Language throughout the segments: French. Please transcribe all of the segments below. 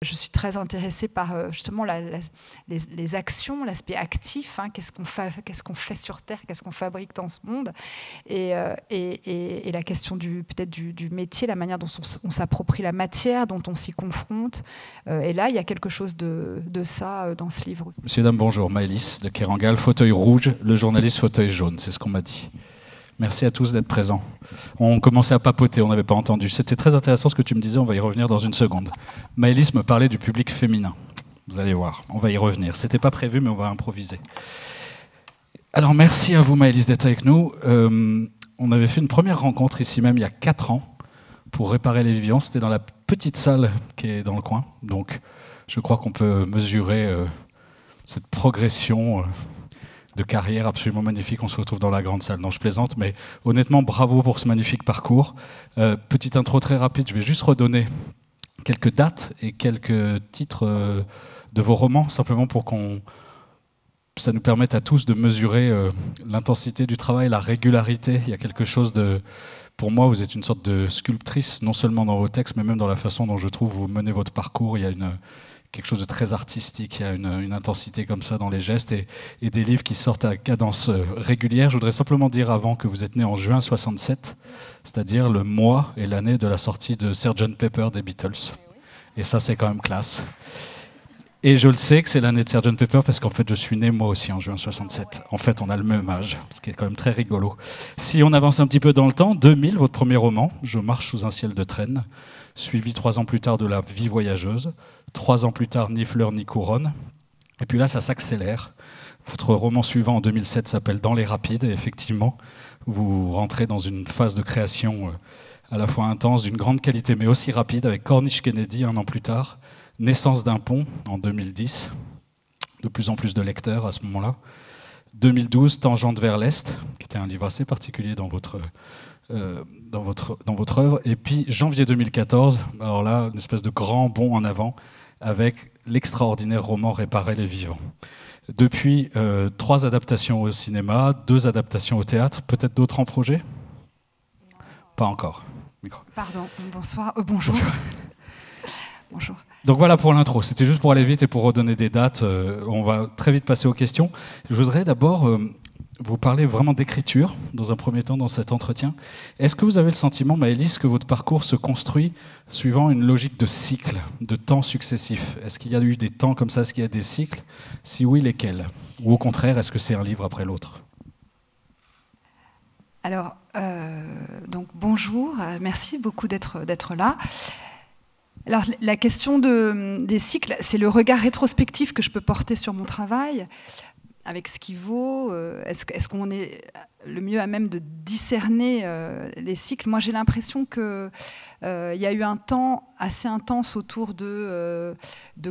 Je suis très intéressée par justement les actions, l'aspect actif, hein, qu'est-ce qu'on fait sur Terre, qu'est-ce qu'on fabrique dans ce monde, et la question peut-être du métier, la manière dont on s'approprie la matière, dont on s'y confronte. Et là, il y a quelque chose de ça dans ce livre. Monsieur, dame, bonjour. Maëlys de Kerangal, fauteuil rouge, le journaliste fauteuil jaune, c'est ce qu'on m'a dit. Merci à tous d'être présents. On commençait à papoter, on n'avait pas entendu. C'était très intéressant ce que tu me disais, on va y revenir dans une seconde. Maëlys me parlait du public féminin. Vous allez voir, on va y revenir. C'était pas prévu, mais on va improviser. Alors merci à vous Maëlys d'être avec nous. On avait fait une première rencontre ici même il y a 4 ans pour réparer les vivants. C'était dans la petite salle qui est dans le coin. Donc je crois qu'on peut mesurer cette progression de carrière absolument magnifique. On se retrouve dans la grande salle. Non, je plaisante, mais honnêtement, bravo pour ce magnifique parcours. Petite intro très rapide, je vais juste redonner quelques dates et quelques titres de vos romans, simplement pour ça nous permette à tous de mesurer l'intensité du travail, la régularité. Il y a quelque chose de... Pour moi, vous êtes une sorte de sculptrice, non seulement dans vos textes, mais même dans la façon dont je trouve vous menez votre parcours. Il y a quelque chose de très artistique, il y a une intensité comme ça dans les gestes et des livres qui sortent à cadence régulière. Je voudrais simplement dire avant que vous êtes né en juin 67, c'est-à-dire le mois et l'année de la sortie de Sgt Pepper des Beatles. Et ça, c'est quand même classe. Et je le sais que c'est l'année de Sgt Pepper parce qu'en fait, je suis né moi aussi en juin 67. En fait, on a le même âge, ce qui est quand même très rigolo. Si on avance un petit peu dans le temps, 2000, votre premier roman, Je marche sous un ciel de traîne, suivi 3 ans plus tard de La vie voyageuse, 3 ans plus tard, Ni fleurs ni couronne. Et puis là, ça s'accélère. Votre roman suivant en 2007 s'appelle Dans les rapides. Et effectivement, vous rentrez dans une phase de création à la fois intense, d'une grande qualité, mais aussi rapide, avec Cornish Kennedy 1 an plus tard, Naissance d'un pont en 2010, de plus en plus de lecteurs à ce moment-là. 2012, Tangente vers l'Est, qui était un livre assez particulier dans votre œuvre. Et puis janvier 2014, alors là, une espèce de grand bond en avant, avec l'extraordinaire roman Réparer les vivants. Depuis, 3 adaptations au cinéma, 2 adaptations au théâtre, peut-être d'autres en projet ? Pas encore. Micro. Pardon, bonsoir, bonjour. Bonjour. Donc voilà pour l'intro, c'était juste pour aller vite et pour redonner des dates. On va très vite passer aux questions. Je voudrais d'abord vous parler vraiment d'écriture, dans un premier temps, dans cet entretien. Est-ce que vous avez le sentiment, Maëlys, que votre parcours se construit suivant une logique de cycle, de temps successifs ? Est-ce qu'il y a eu des temps comme ça ? Est-ce qu'il y a des cycles ? Si oui, lesquels ? Ou au contraire, est-ce que c'est un livre après l'autre ? Alors, donc bonjour, merci beaucoup d'être là. Alors, la question des cycles, c'est le regard rétrospectif que je peux porter sur mon travail, avec ce qui vaut. Est-ce qu'on est le mieux à même de discerner les cycles ? Moi, j'ai l'impression qu'il y a eu un temps assez intense autour de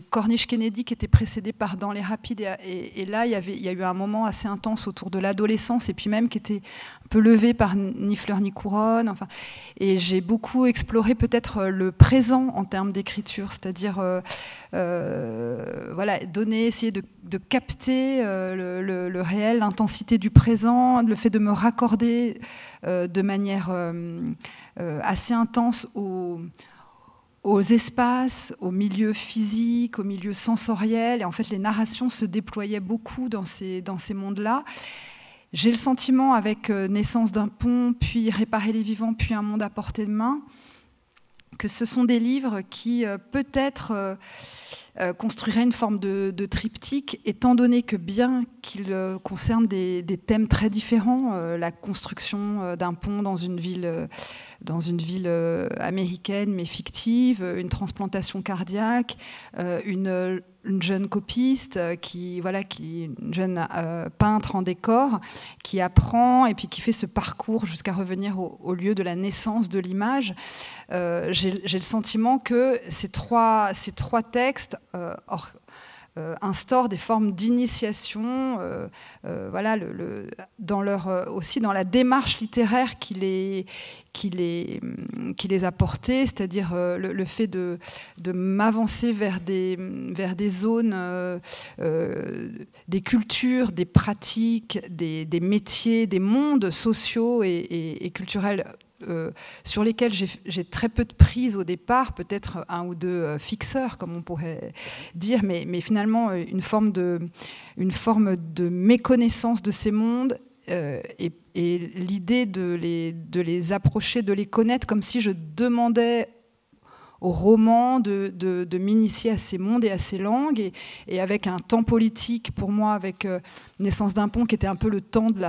Cornish Kennedy, qui était précédé par Dans les rapides. Et là, il y a eu un moment assez intense autour de l'adolescence, et puis même qui était un peu levé par Ni fleurs ni couronne. Enfin, et j'ai beaucoup exploré peut-être le présent en termes d'écriture, c'est-à-dire voilà, essayer de capter le réel, l'intensité du présent, le fait de me raccorder de manière assez intense aux espaces, aux milieux physiques, aux milieux sensoriels. Et en fait, les narrations se déployaient beaucoup dans ces mondes-là. J'ai le sentiment, avec Naissance d'un pont, puis Réparer les vivants, puis Un monde à portée de main, que ce sont des livres qui peut-être construiraient une forme de triptyque, étant donné que bien qu'ils concernent des thèmes très différents, la construction d'un pont dans une ville américaine mais fictive, une transplantation cardiaque, une jeune copiste une jeune peintre en décor qui apprend et puis qui fait ce parcours jusqu'à revenir au lieu de la naissance de l'image. J'ai le sentiment que ces trois textes instaurent des formes d'initiation, aussi dans la démarche littéraire qui les a portés, c'est-à-dire le fait de m'avancer vers des zones, des cultures, des pratiques, des métiers, des mondes sociaux et culturels sur lesquels j'ai très peu de prise au départ, peut-être un ou deux fixeurs, comme on pourrait dire, mais finalement une forme de méconnaissance de ces mondes et l'idée de les approcher, de les connaître, comme si je demandais au roman de m'initier à ces mondes et à ces langues, et avec un temps politique pour moi, avec Naissance d'un pont, qui était un peu le temps de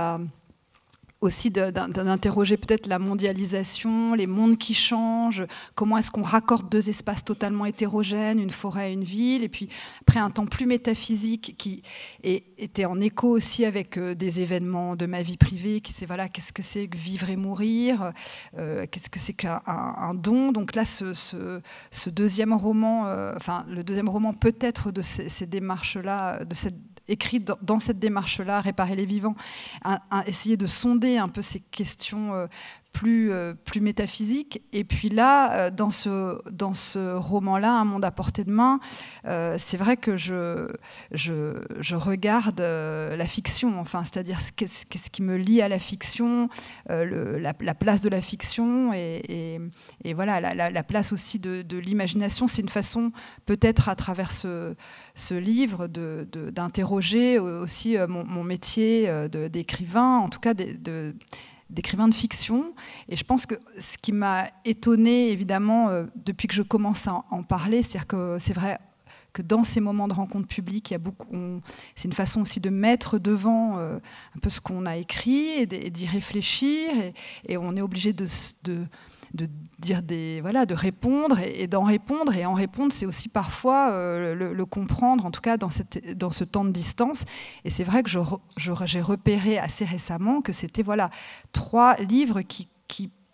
aussi d'interroger peut-être la mondialisation, les mondes qui changent, comment est-ce qu'on raccorde deux espaces totalement hétérogènes, une forêt et une ville, et puis après un temps plus métaphysique qui était en écho aussi avec des événements de ma vie privée, qui c'est voilà, qu'est-ce que c'est que vivre et mourir, qu'est-ce que c'est qu'un don. Donc là, ce deuxième roman, enfin le deuxième roman peut-être de ces démarches-là, écrit dans cette démarche-là, Réparer les vivants, essayer de sonder un peu ces questions plus métaphysiques. Et puis là, dans ce roman-là, Un monde à portée de main, c'est vrai que je regarde la fiction, enfin, c'est-à-dire qu'est-ce qui me lie à la fiction, la place de la fiction, et voilà, la place aussi de l'imagination. C'est une façon, peut-être à travers ce livre, d'interroger aussi mon métier d'écrivain, en tout cas d'écrivain de fiction. Et je pense que ce qui m'a étonnée, évidemment, depuis que je commence à en parler, c'est-à-dire que c'est vrai que dans ces moments de rencontre publique, c'est une façon aussi de mettre devant un peu ce qu'on a écrit et d'y réfléchir, et on est obligé de dire de répondre et d'en répondre. Et en répondre, c'est aussi parfois le comprendre, en tout cas dans ce temps de distance. Et c'est vrai que j'ai repéré assez récemment que c'était 3 livres qui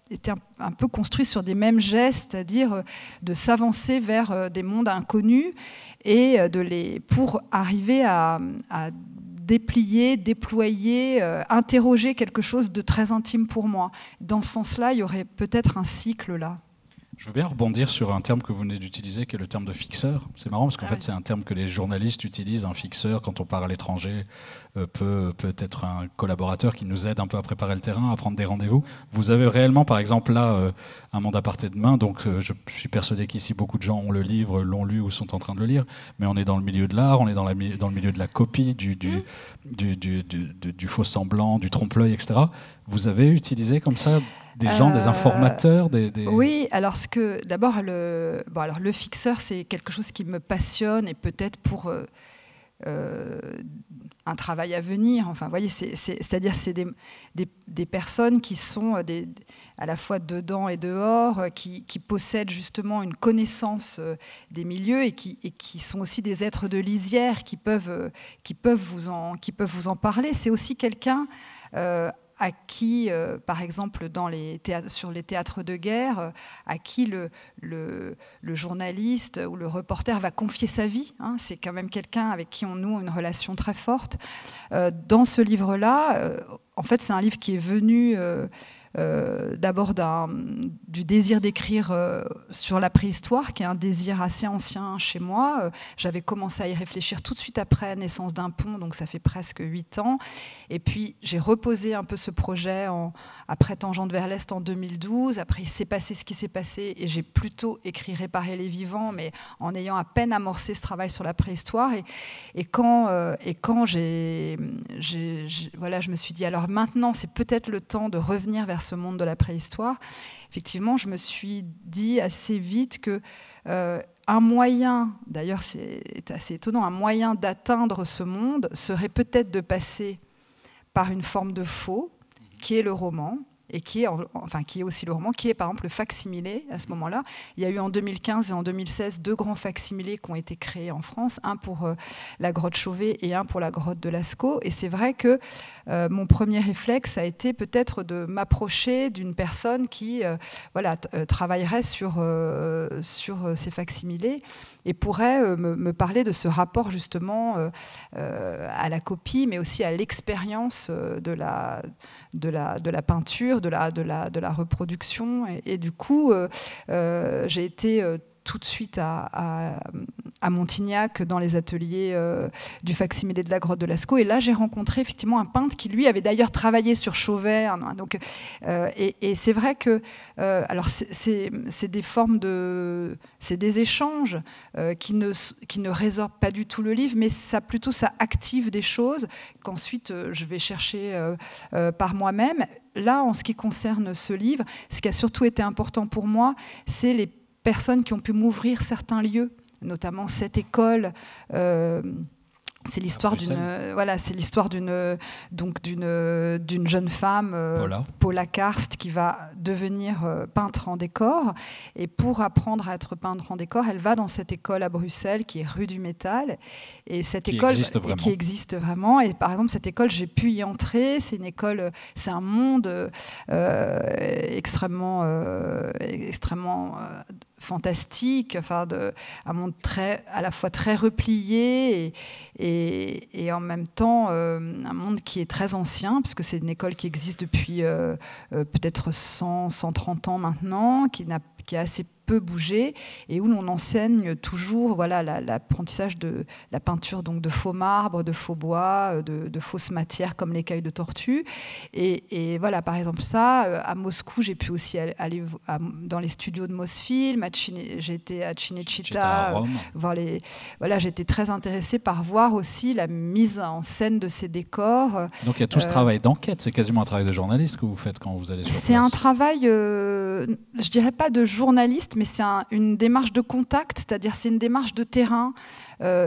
étaient un peu construits sur des mêmes gestes, c'est-à-dire de s'avancer vers des mondes inconnus et pour arriver à déplier, déployer, interroger quelque chose de très intime pour moi. Dans ce sens-là, il y aurait peut-être un cycle là. Je veux bien rebondir sur un terme que vous venez d'utiliser, qui est le terme de fixeur. C'est marrant parce qu'en fait, c'est un terme que les journalistes utilisent. Un fixeur, quand on part à l'étranger, peut être un collaborateur qui nous aide un peu à préparer le terrain, à prendre des rendez-vous. Vous avez réellement, par exemple, là, Un monde à portée de main. Donc, je suis persuadé qu'ici, beaucoup de gens ont le livre, l'ont lu ou sont en train de le lire. Mais on est dans le milieu de l'art, on est dans le milieu de la copie, du faux semblant, du trompe-l'œil, etc. Vous avez utilisé comme ça des gens, des informateurs, Oui, alors d'abord, le fixeur, c'est quelque chose qui me passionne, et peut-être pour un travail à venir. Enfin, vous voyez, c'est-à-dire c'est des personnes qui sont à la fois dedans et dehors, qui possèdent justement une connaissance des milieux, et qui sont aussi des êtres de lisière, qui peuvent vous en parler. C'est aussi quelqu'un à qui, par exemple, sur les théâtres de guerre, à qui le journaliste ou le reporter va confier sa vie. Hein. C'est quand même quelqu'un avec qui on noue une relation très forte. Dans ce livre-là, en fait, c'est un livre qui est venu d'abord du désir d'écrire sur la préhistoire, qui est un désir assez ancien chez moi. J'avais commencé à y réfléchir tout de suite après Naissance d'un pont, donc ça fait presque 8 ans. Et puis j'ai reposé un peu ce projet après Tangente vers l'Est en 2012. Après, il s'est passé ce qui s'est passé, et j'ai plutôt écrit Réparer les vivants, mais en ayant à peine amorcé ce travail sur la préhistoire. Et quand je me suis dit, alors maintenant, c'est peut-être le temps de revenir vers ce monde de la préhistoire. Effectivement, je me suis dit assez vite que un moyen, d'ailleurs c'est assez étonnant, un moyen d'atteindre ce monde serait peut-être de passer par une forme de faux, qui est le roman, et qui est aussi le roman, qui est par exemple le facsimilé à ce moment-là. Il y a eu en 2015 et en 2016 2 grands facsimilés qui ont été créés en France, un pour la grotte Chauvet et un pour la grotte de Lascaux. Et c'est vrai que mon premier réflexe a été peut-être de m'approcher d'une personne qui travaillerait sur ces facsimilés et pourrait me parler de ce rapport justement à la copie, mais aussi à l'expérience de la peinture, de la reproduction. Et du coup, j'ai été tout de suite à Montignac, dans les ateliers du facsimilé de la grotte de Lascaux. Et là, j'ai rencontré effectivement un peintre qui, lui, avait d'ailleurs travaillé sur Chauvert. Donc, et c'est vrai que, alors, c'est des formes de, c'est des échanges qui ne résorbent pas du tout le livre, mais ça active des choses qu'ensuite je vais chercher par moi-même. Là, en ce qui concerne ce livre, ce qui a surtout été important pour moi, c'est les personnes qui ont pu m'ouvrir certains lieux, notamment cette école. C'est l'histoire d'une jeune femme, Paula Karst, qui va devenir peintre en décor. Et pour apprendre à être peintre en décor, elle va dans cette école à Bruxelles, qui est rue du Métal. Et cette école qui existe vraiment. Et par exemple, cette école, j'ai pu y entrer. C'est une école, c'est un monde extrêmement fantastique, enfin un monde à la fois très replié et en même temps un monde qui est très ancien, puisque c'est une école qui existe depuis peut-être 130 ans maintenant, qui a assez peu bougé, et où l'on enseigne toujours l'apprentissage de la peinture, donc de faux marbre, de faux bois, de fausses matières comme l'écaille de tortue. Et voilà, par exemple ça, à Moscou, j'ai pu aussi aller dans les studios de Mosfilm, j'ai été à Cinecittà, j'ai été très intéressée par voir aussi la mise en scène de ces décors. Donc il y a tout ce travail d'enquête, c'est quasiment un travail de journaliste que vous faites quand vous allez sur place. C'est un travail, je dirais pas de journaliste, mais c'est une démarche de contact, c'est-à-dire c'est une démarche de terrain.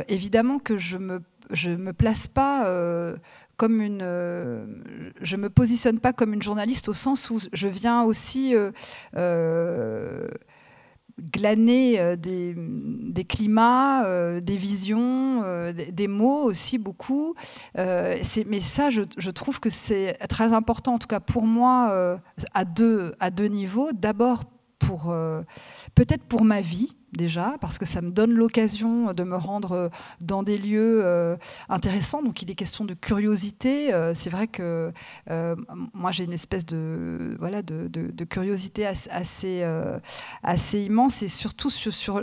Évidemment que je me place pas comme je me positionne pas comme une journaliste, au sens où je viens aussi glaner des climats, des visions, des mots aussi beaucoup. Mais ça, je trouve que c'est très important, en tout cas pour moi, à deux niveaux. D'abord, peut-être pour ma vie déjà, parce que ça me donne l'occasion de me rendre dans des lieux intéressants. Donc il est question de curiosité. C'est vrai que moi j'ai une espèce de curiosité assez immense, et surtout sur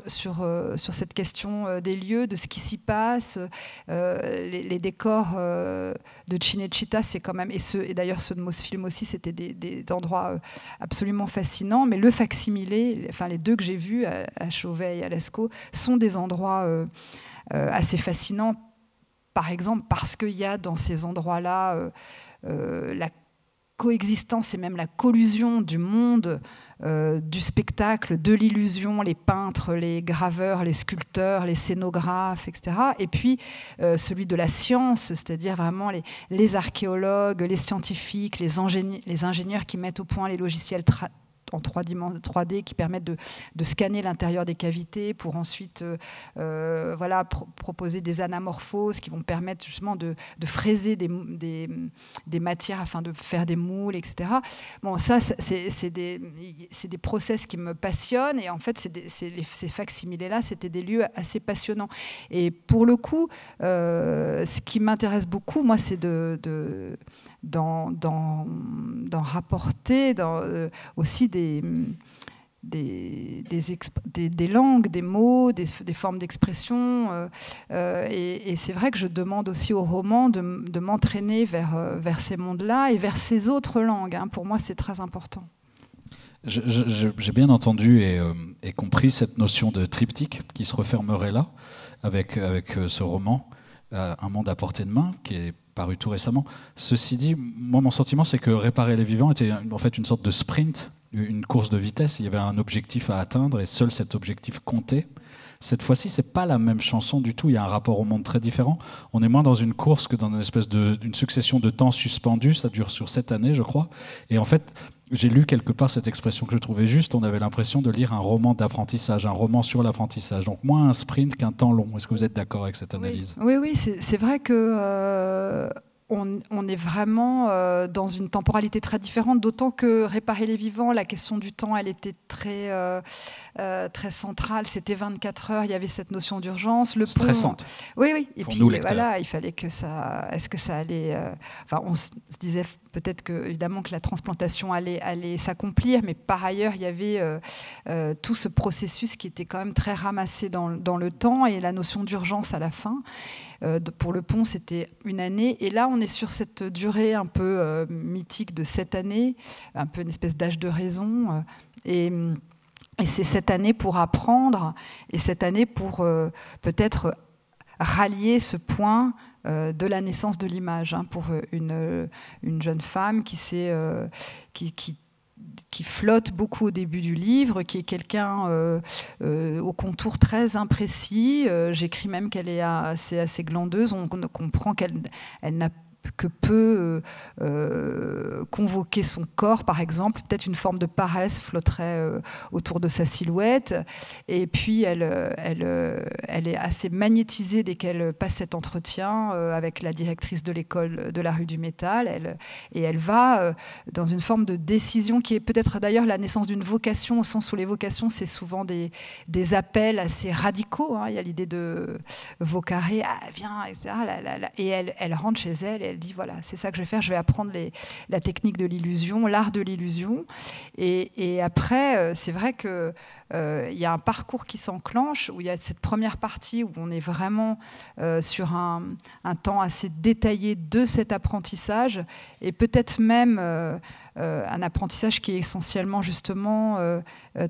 cette question des lieux, de ce qui s'y passe. Les décors de Cinecittà, c'est quand même, et d'ailleurs ceux de Mosfilm aussi, c'était des endroits absolument fascinants. Mais le facsimilé, enfin les deux que j'ai vus à Chauvet et à Lascaux, sont des endroits assez fascinants, par exemple parce qu'il y a dans ces endroits-là la coexistence et même la collusion du monde, du spectacle, de l'illusion, les peintres, les graveurs, les sculpteurs, les scénographes, etc. Et puis celui de la science, c'est-à-dire vraiment les archéologues, les scientifiques, les ingénieurs qui mettent au point les logiciels en 3D qui permettent de scanner l'intérieur des cavités pour ensuite proposer des anamorphoses qui vont permettre justement de fraiser des matières afin de faire des moules, etc. Bon, ça, c'est des process qui me passionnent, et en fait, ces facsimilés-là, c'était des lieux assez passionnants. Et pour le coup, ce qui m'intéresse beaucoup, moi, c'est d'en rapporter aussi des langues, des mots, des formes d'expression. Et c'est vrai que je demande aussi au roman de m'entraîner vers ces mondes-là et vers ces autres langues. Pour moi, c'est très important. J'ai bien entendu et compris cette notion de triptyque qui se refermerait là, avec ce roman, Un monde à portée de main, qui est paru tout récemment. Ceci dit, moi, mon sentiment, c'est que Réparer les vivants était en fait une sorte de sprint, une course de vitesse. Il y avait un objectif à atteindre et seul cet objectif comptait. Cette fois-ci, c'est pas la même chanson du tout. Il y a un rapport au monde très différent. On est moins dans une course que dans une espèce d'une succession de temps suspendu. Ça dure sur 7 années, je crois. Et en fait, j'ai lu quelque part cette expression que je trouvais juste. On avait l'impression de lire un roman d'apprentissage, un roman sur l'apprentissage. Donc moins un sprint qu'un temps long. Est-ce que vous êtes d'accord avec cette analyse ? Oui, c'est vrai que on est vraiment dans une temporalité très différente, d'autant que Réparer les vivants, la question du temps, elle était très centrale. C'était 24 heures, il y avait cette notion d'urgence. Le stressante. Oui, oui. Et pour puis nous, lecteurs. voilà, il fallait que ça. Est-ce que ça allait Enfin, on se disait peut-être que évidemment que la transplantation allait s'accomplir, mais par ailleurs, il y avait tout ce processus qui était quand même très ramassé dans le temps, et la notion d'urgence à la fin. Pour le pont, c'était 1 année. Et là, on est sur cette durée un peu mythique de 7 années, un peu une espèce d'âge de raison. Et c'est 7 années pour apprendre, et 7 années pour peut-être rallier ce point de la naissance de l'image, hein, pour une jeune femme qui flotte beaucoup au début du livre, qui est quelqu'un au contour très imprécis. J'écris même qu'elle est assez glandeuse. On comprend qu'elle n'a que peut convoquer son corps, par exemple. Peut-être une forme de paresse flotterait autour de sa silhouette. Et puis, elle est assez magnétisée dès qu'elle passe cet entretien avec la directrice de l'école de la rue du Métal. Et elle va dans une forme de décision qui est peut-être d'ailleurs la naissance d'une vocation, au sens où les vocations, c'est souvent des appels assez radicaux. Hein. Il y a l'idée de vocaré, viens, etc. Et elle rentre chez elle et elle dit, voilà, c'est ça que je vais faire, je vais apprendre la technique de l'illusion, l'art de l'illusion. Et après, c'est vrai qu'il y a un parcours qui s'enclenche, où il y a cette première partie où on est vraiment sur un temps assez détaillé de cet apprentissage, et peut-être même un apprentissage qui est essentiellement justement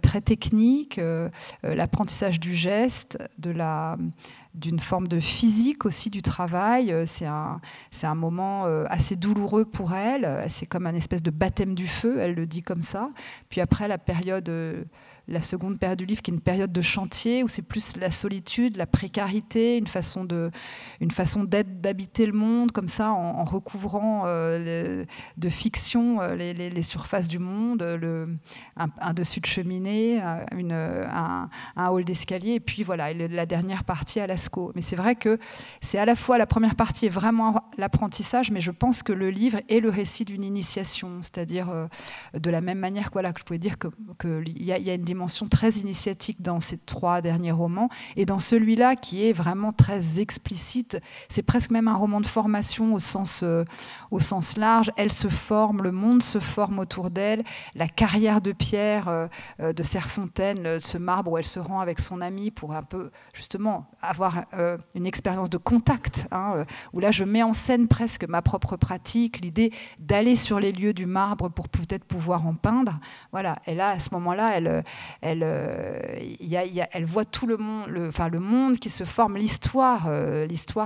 très technique, l'apprentissage du geste, d'une forme de physique aussi du travail. C'est un moment assez douloureux pour elle. C'est comme un espèce de baptême du feu, elle le dit comme ça. Puis après, la seconde période du livre, qui est une période de chantier, où c'est plus la solitude, la précarité, une façon d'habiter le monde, comme ça, en recouvrant de fiction les surfaces du monde, un dessus de cheminée, un hall d'escalier, et puis voilà, la dernière partie à Lascaux. Mais c'est vrai que c'est à la fois, la première partie est vraiment l'apprentissage, mais je pense que le livre est le récit d'une initiation, c'est-à-dire de la même manière que je pouvais dire qu'il y a une dimension très initiatique dans ces 3 derniers romans, et dans celui-là qui est vraiment très explicite, c'est presque même un roman de formation au sens large. Elle se forme, le monde se forme autour d'elle, la carrière de pierre de Serfontaine, ce marbre où elle se rend avec son ami pour un peu justement avoir une expérience de contact, hein, où là je mets en scène presque ma propre pratique, l'idée d'aller sur les lieux du marbre pour peut-être pouvoir en peindre. Voilà. Et là, à ce moment-là, elle voit tout le monde qui se forme, l'histoire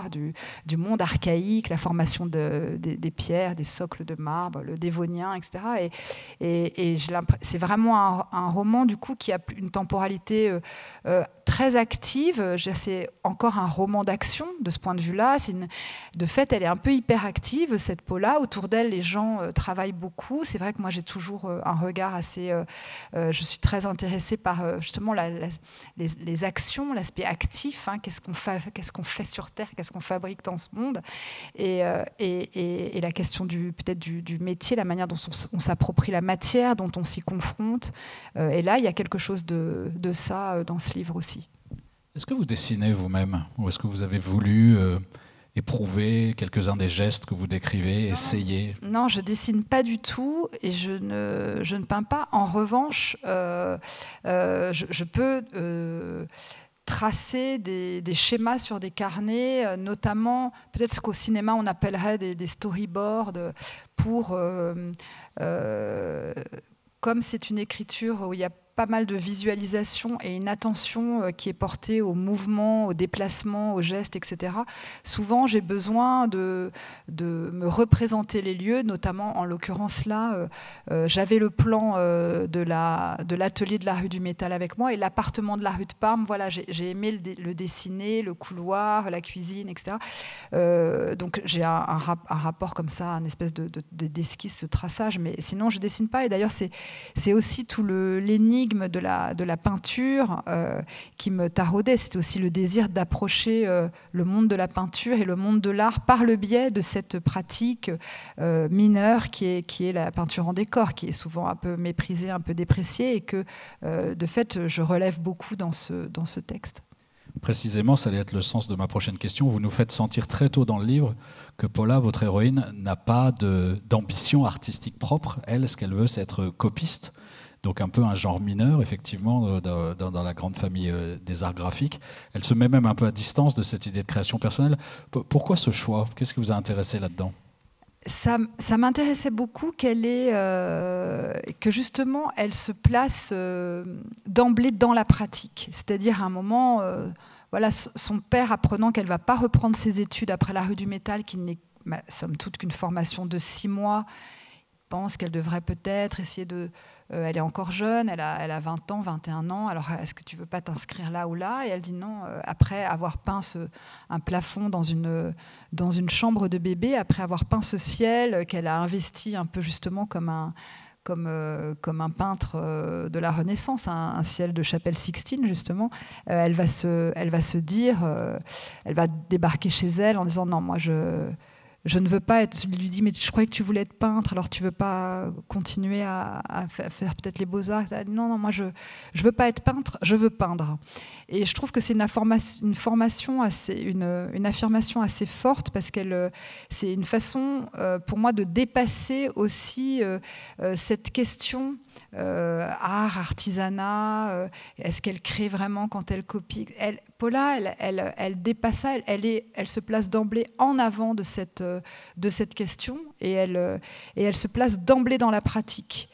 du monde archaïque, la formation des pierres, des socles de marbre, le dévonien, etc. Et c'est vraiment un roman du coup qui a une temporalité très active. C'est encore un roman d'action de ce point de vue-là. De fait, elle est un peu hyperactive, cette Paula. Autour d'elle, les gens travaillent beaucoup. C'est vrai que moi, j'ai toujours un regard assez... je suis très intéressée par justement les actions, l'aspect actif. Hein, qu'est-ce qu'on fait sur Terre, qu'est-ce qu'on fabrique dans ce monde, et la question peut-être du métier, la manière dont on s'approprie la matière, dont on s'y confronte. Et là, il y a quelque chose de ça dans ce livre aussi. Est-ce que vous dessinez vous-même, ou est-ce que vous avez voulu éprouver quelques-uns des gestes que vous décrivez, essayer? Non, je dessine pas du tout, et je ne peins pas. En revanche, je peux tracer des schémas sur des carnets, notamment peut-être ce qu'au cinéma on appellerait des storyboards, pour comme c'est une écriture où il y a pas mal de visualisation et une attention qui est portée au mouvement, au déplacement, aux gestes, etc. Souvent, j'ai besoin de me représenter les lieux, notamment en l'occurrence là, j'avais le plan de l'atelier de la rue du Métal avec moi, et l'appartement de la rue de Parme, voilà, j'ai aimé le dessiner, le couloir, la cuisine, etc. Donc j'ai un rapport comme ça, une espèce d'esquisse, de traçage, mais sinon je dessine pas. Et d'ailleurs c'est aussi tout l'énigme l'énigme de la peinture qui me taraudait. C'était aussi le désir d'approcher le monde de la peinture et le monde de l'art par le biais de cette pratique mineure qui est la peinture en décor, qui est souvent un peu méprisée, un peu dépréciée, et que, de fait, je relève beaucoup dans ce texte. Précisément, ça allait être le sens de ma prochaine question. Vous nous faites sentir très tôt dans le livre que Paula, votre héroïne, n'a pas d'ambition artistique propre. Elle, ce qu'elle veut, c'est être copiste, donc un peu un genre mineur, effectivement, dans la grande famille des arts graphiques. Elle se met même un peu à distance de cette idée de création personnelle. Pourquoi ce choix? Qu'est-ce qui vous a intéressé là-dedans? Ça m'intéressait beaucoup que justement elle se place d'emblée dans la pratique. C'est-à-dire à un moment, voilà, son père apprenant qu'elle ne va pas reprendre ses études après la rue du Métal, qui n'est somme toute qu'une formation de 6 mois, il pense qu'elle devrait peut-être essayer de... elle est encore jeune, elle a 20 ans, 21 ans, alors est-ce que tu ne veux pas t'inscrire là ou là? Et elle dit non, après avoir peint un plafond dans une chambre de bébé, après avoir peint ce ciel qu'elle a investi un peu justement comme un peintre de la Renaissance, un ciel de Chapelle Sixtine justement, elle va se dire, elle va débarquer chez elle en disant non, moi je ne veux pas être... Je lui dis, mais je croyais que tu voulais être peintre, alors tu ne veux pas continuer à faire peut-être les beaux-arts? Non, non, moi je ne veux pas être peintre, je veux peindre. Et je trouve que c'est une affirmation assez forte, parce que c'est une façon pour moi de dépasser aussi cette question art, artisanat, est-ce qu'elle crée vraiment quand elle copie? Paula, elle dépasse ça, elle se place d'emblée en avant de cette question, et elle se place d'emblée dans la pratique.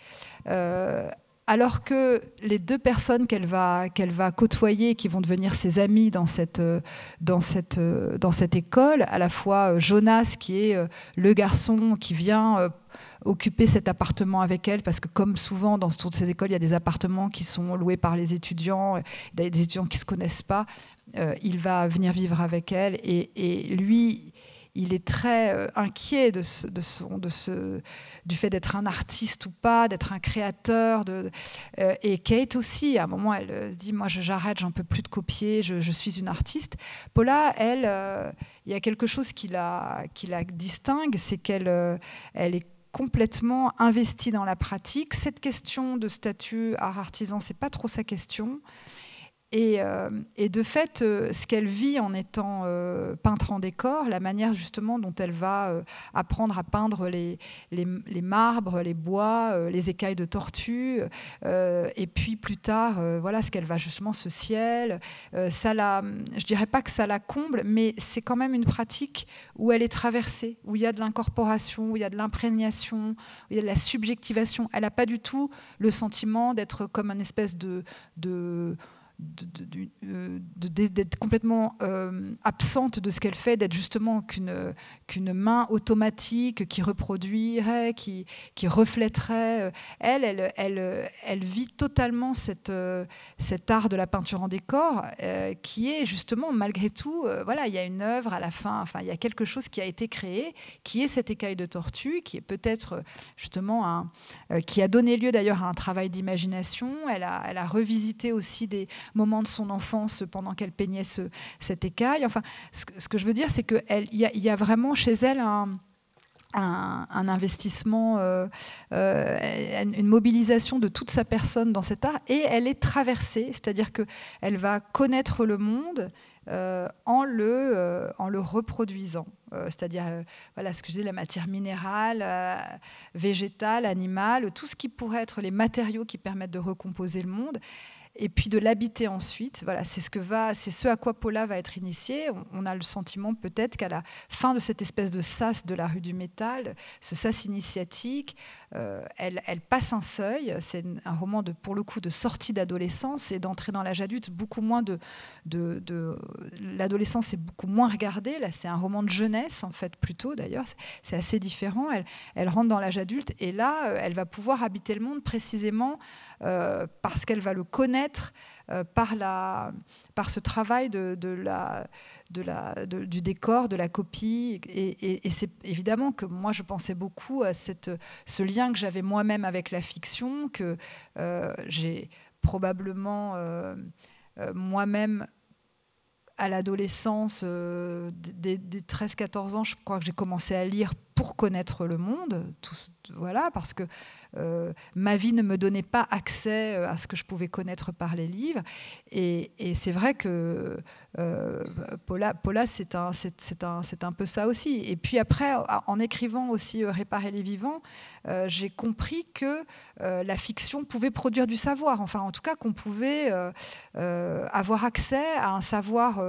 Alors que les 2 personnes qu'elle va côtoyer, qui vont devenir ses amies dans cette école, à la fois Jonas, qui est le garçon qui vient occuper cet appartement avec elle, parce que comme souvent dans toutes ces écoles, il y a des appartements qui sont loués par les étudiants, des étudiants qui ne se connaissent pas, il va venir vivre avec elle, et lui, il est très inquiet du fait d'être un artiste ou pas, d'être un créateur. Et Kate aussi, à un moment, elle se dit, moi j'arrête, j'en peux plus de copier, je suis une artiste. Paula, elle, il y a quelque chose qui la distingue, c'est qu'elle est complètement investie dans la pratique. Cette question de statut art artisan, c'est pas trop sa question. Et de fait, ce qu'elle vit en étant peintre en décor, la manière justement dont elle va apprendre à peindre les marbres, les bois, les écailles de tortue, et puis plus tard, voilà ce qu'elle va justement, ce ciel, je dirais pas que ça la comble, mais c'est quand même une pratique où elle est traversée, où il y a de l'incorporation, où il y a de l'imprégnation, où il y a de la subjectivation. Elle n'a pas du tout le sentiment d'être comme une espèce d'être complètement absente de ce qu'elle fait, d'être justement qu'une main automatique qui reproduirait, qui reflèterait. Elle vit totalement cet art de la peinture en décor, qui est justement, malgré tout, voilà, il y a une œuvre à la fin, enfin, il y a quelque chose qui a été créé, qui est cette écaille de tortue, qui est peut-être justement qui a donné lieu d'ailleurs à un travail d'imagination. Elle a revisité aussi des moments de son enfance pendant qu'elle peignait cette écaille. Enfin, ce que je veux dire, c'est qu'il y a vraiment chez elle un investissement, une mobilisation de toute sa personne dans cet art, et elle est traversée, c'est-à-dire qu'elle va connaître le monde en le reproduisant. C'est-à-dire, voilà, ce que je disais, la matière minérale, végétale, animale, tout ce qui pourrait être les matériaux qui permettent de recomposer le monde, et puis de l'habiter ensuite. Voilà, c'est ce à quoi Paula va être initiée. On a le sentiment peut-être qu'à la fin de cette espèce de sas de la rue du Métal, ce sas initiatique, elle passe un seuil. C'est un roman pour le coup de sortie d'adolescence et d'entrée dans l'âge adulte. Beaucoup moins l'adolescence est beaucoup moins regardée. Là, c'est un roman de jeunesse en fait plutôt. D'ailleurs, c'est assez différent. Elle rentre dans l'âge adulte, et là, elle va pouvoir habiter le monde précisément parce qu'elle va le connaître par ce travail du décor, de la copie. Et c'est évidemment que moi, je pensais beaucoup à ce lien que j'avais moi-même avec la fiction, que j'ai probablement moi-même, à l'adolescence, des 13-14 ans, je crois que j'ai commencé à lire pour connaître le monde, voilà, parce que ma vie ne me donnait pas accès à ce que je pouvais connaître par les livres. Et c'est vrai que Paula, c'est un peu ça aussi. Et puis après, en écrivant aussi Réparer les vivants, j'ai compris que la fiction pouvait produire du savoir. Enfin, en tout cas, qu'on pouvait avoir accès à un savoir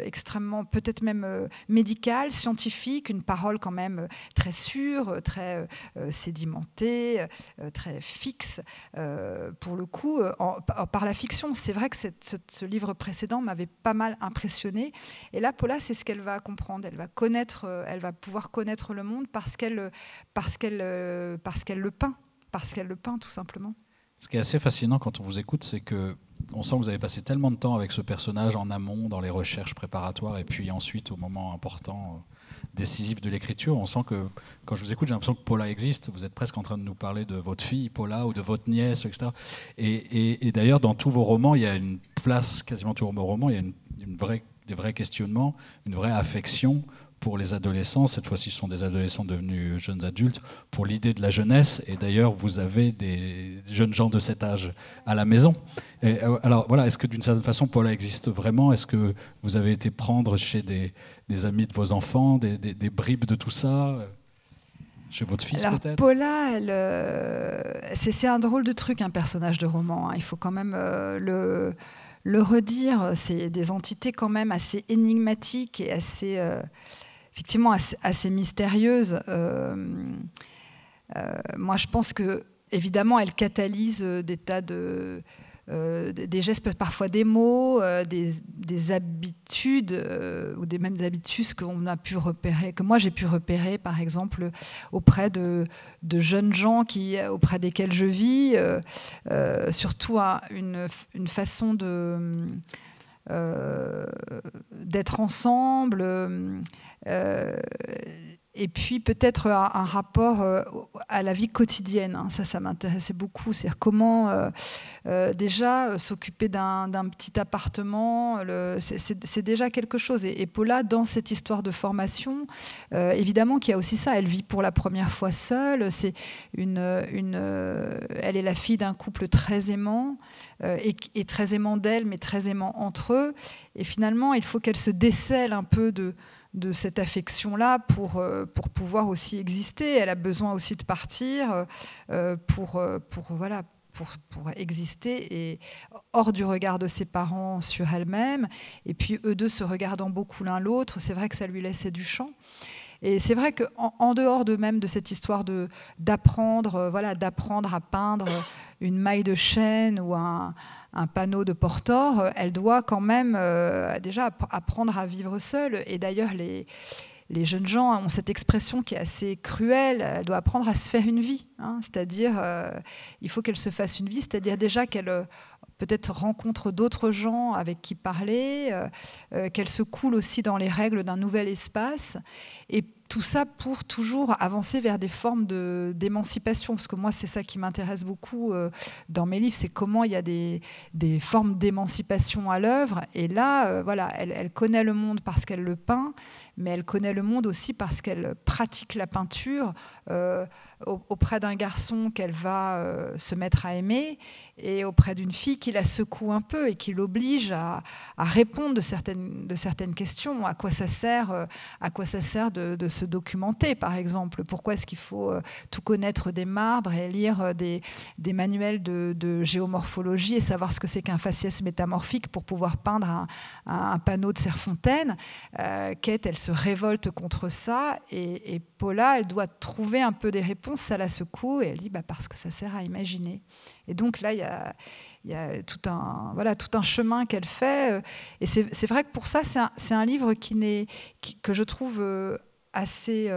extrêmement, peut-être même médical, scientifique, une parole quand même très sûre, très sédimentée, très fixe. Pour le coup, par la fiction, c'est vrai que ce livre précédent m'avait pas mal impressionnée. Et là, Paula, c'est ce qu'elle va comprendre. Elle va pouvoir connaître le monde parce qu'elle le peint, tout simplement. Ce qui est assez fascinant quand on vous écoute, c'est qu'on sent que vous avez passé tellement de temps avec ce personnage en amont, dans les recherches préparatoires, et puis ensuite, au moment important, décisif de l'écriture. On sent que, quand je vous écoute, j'ai l'impression que Paula existe. Vous êtes presque en train de nous parler de votre fille, Paula, ou de votre nièce, etc. Et d'ailleurs, dans tous vos romans, il y a une place, quasiment tous vos romans, il y a des vrais questionnements, une vraie affection pour les adolescents. Cette fois-ci, ce sont des adolescents devenus jeunes adultes, pour l'idée de la jeunesse. Et d'ailleurs, vous avez des jeunes gens de cet âge à la maison. Et alors voilà, est-ce que d'une certaine façon, Paula existe vraiment? Est-ce que vous avez été prendre chez des amis de vos enfants, des bribes de tout ça? Chez votre fils, peut-être? Paula, c'est un drôle de truc, un personnage de roman. Hein. Il faut quand même le redire. C'est des entités quand même assez énigmatiques et assez... effectivement assez mystérieuse. Moi, je pense que, évidemment, elle catalyse des tas des gestes, parfois des mots, des habitudes, ou même des habitudes qu'on a pu repérer, que moi j'ai pu repérer, par exemple, auprès de jeunes gens auprès desquels je vis, surtout une façon d'être ensemble, et puis peut-être un rapport à la vie quotidienne. Hein. Ça m'intéressait beaucoup. C'est-à-dire comment déjà s'occuper d'un petit appartement, c'est déjà quelque chose. Et Paula, dans cette histoire de formation, évidemment qu'il y a aussi ça. Elle vit pour la première fois seule. Elle est la fille d'un couple très aimant, et très aimant d'elle, mais très aimant entre eux. Et finalement, il faut qu'elle se décèle un peu de cette affection-là pour pouvoir aussi exister. Elle a besoin aussi de partir pour exister, et hors du regard de ses parents sur elle-même. Et puis eux deux se regardant beaucoup l'un l'autre, c'est vrai que ça lui laissait du champ. Et c'est vrai qu'en dehors même de cette histoire d'apprendre à peindre une maille de chêne ou un panneau de Portor, elle doit quand même déjà apprendre à vivre seule. Et d'ailleurs, les jeunes gens ont cette expression qui est assez cruelle. Elle doit apprendre à se faire une vie. Hein, c'est-à-dire, il faut qu'elle se fasse une vie, c'est-à-dire déjà qu'elle peut-être rencontre d'autres gens avec qui parler, qu'elle se coule aussi dans les règles d'un nouvel espace. Et tout ça pour toujours avancer vers des formes d'émancipation. Parce que moi, c'est ça qui m'intéresse beaucoup dans mes livres, c'est comment il y a des formes d'émancipation à l'œuvre. Et là, elle connaît le monde parce qu'elle le peint, mais elle connaît le monde aussi parce qu'elle pratique la peinture auprès d'un garçon qu'elle va se mettre à aimer, et auprès d'une fille qui la secoue un peu et qui l'oblige à répondre de certaines questions. À quoi ça sert de se documenter, par exemple? Pourquoi est-ce qu'il faut tout connaître des marbres et lire des manuels de géomorphologie et savoir ce que c'est qu'un faciès métamorphique pour pouvoir peindre un panneau de Serfontaine? Kate, elle se révolte contre ça, et Paula, elle doit trouver un peu des réponses. Ça la secoue, et elle dit parce que ça sert à imaginer. Et donc là, il y a tout un chemin qu'elle fait. Et c'est vrai que pour ça, c'est un livre que je trouve assez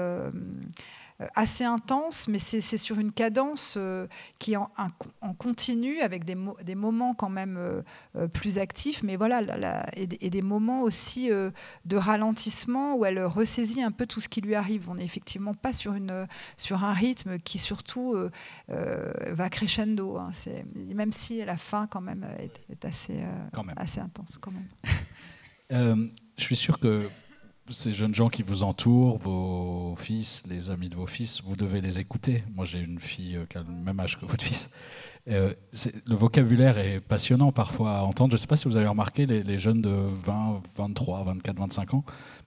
assez intense, mais c'est sur une cadence qui est en continu, avec des moments quand même plus actifs, mais voilà, et des moments aussi de ralentissement où elle ressaisit un peu tout ce qui lui arrive. On n'est effectivement pas sur un rythme qui surtout va crescendo, hein. Même si la fin quand même est assez intense quand même. Je suis sûr que ces jeunes gens qui vous entourent, vos fils, les amis de vos fils, vous devez les écouter. Moi, j'ai une fille qui a le même âge que votre fils. Le vocabulaire est passionnant parfois à entendre. Je ne sais pas si vous avez remarqué, les jeunes de 20, 23, 24, 25 ans,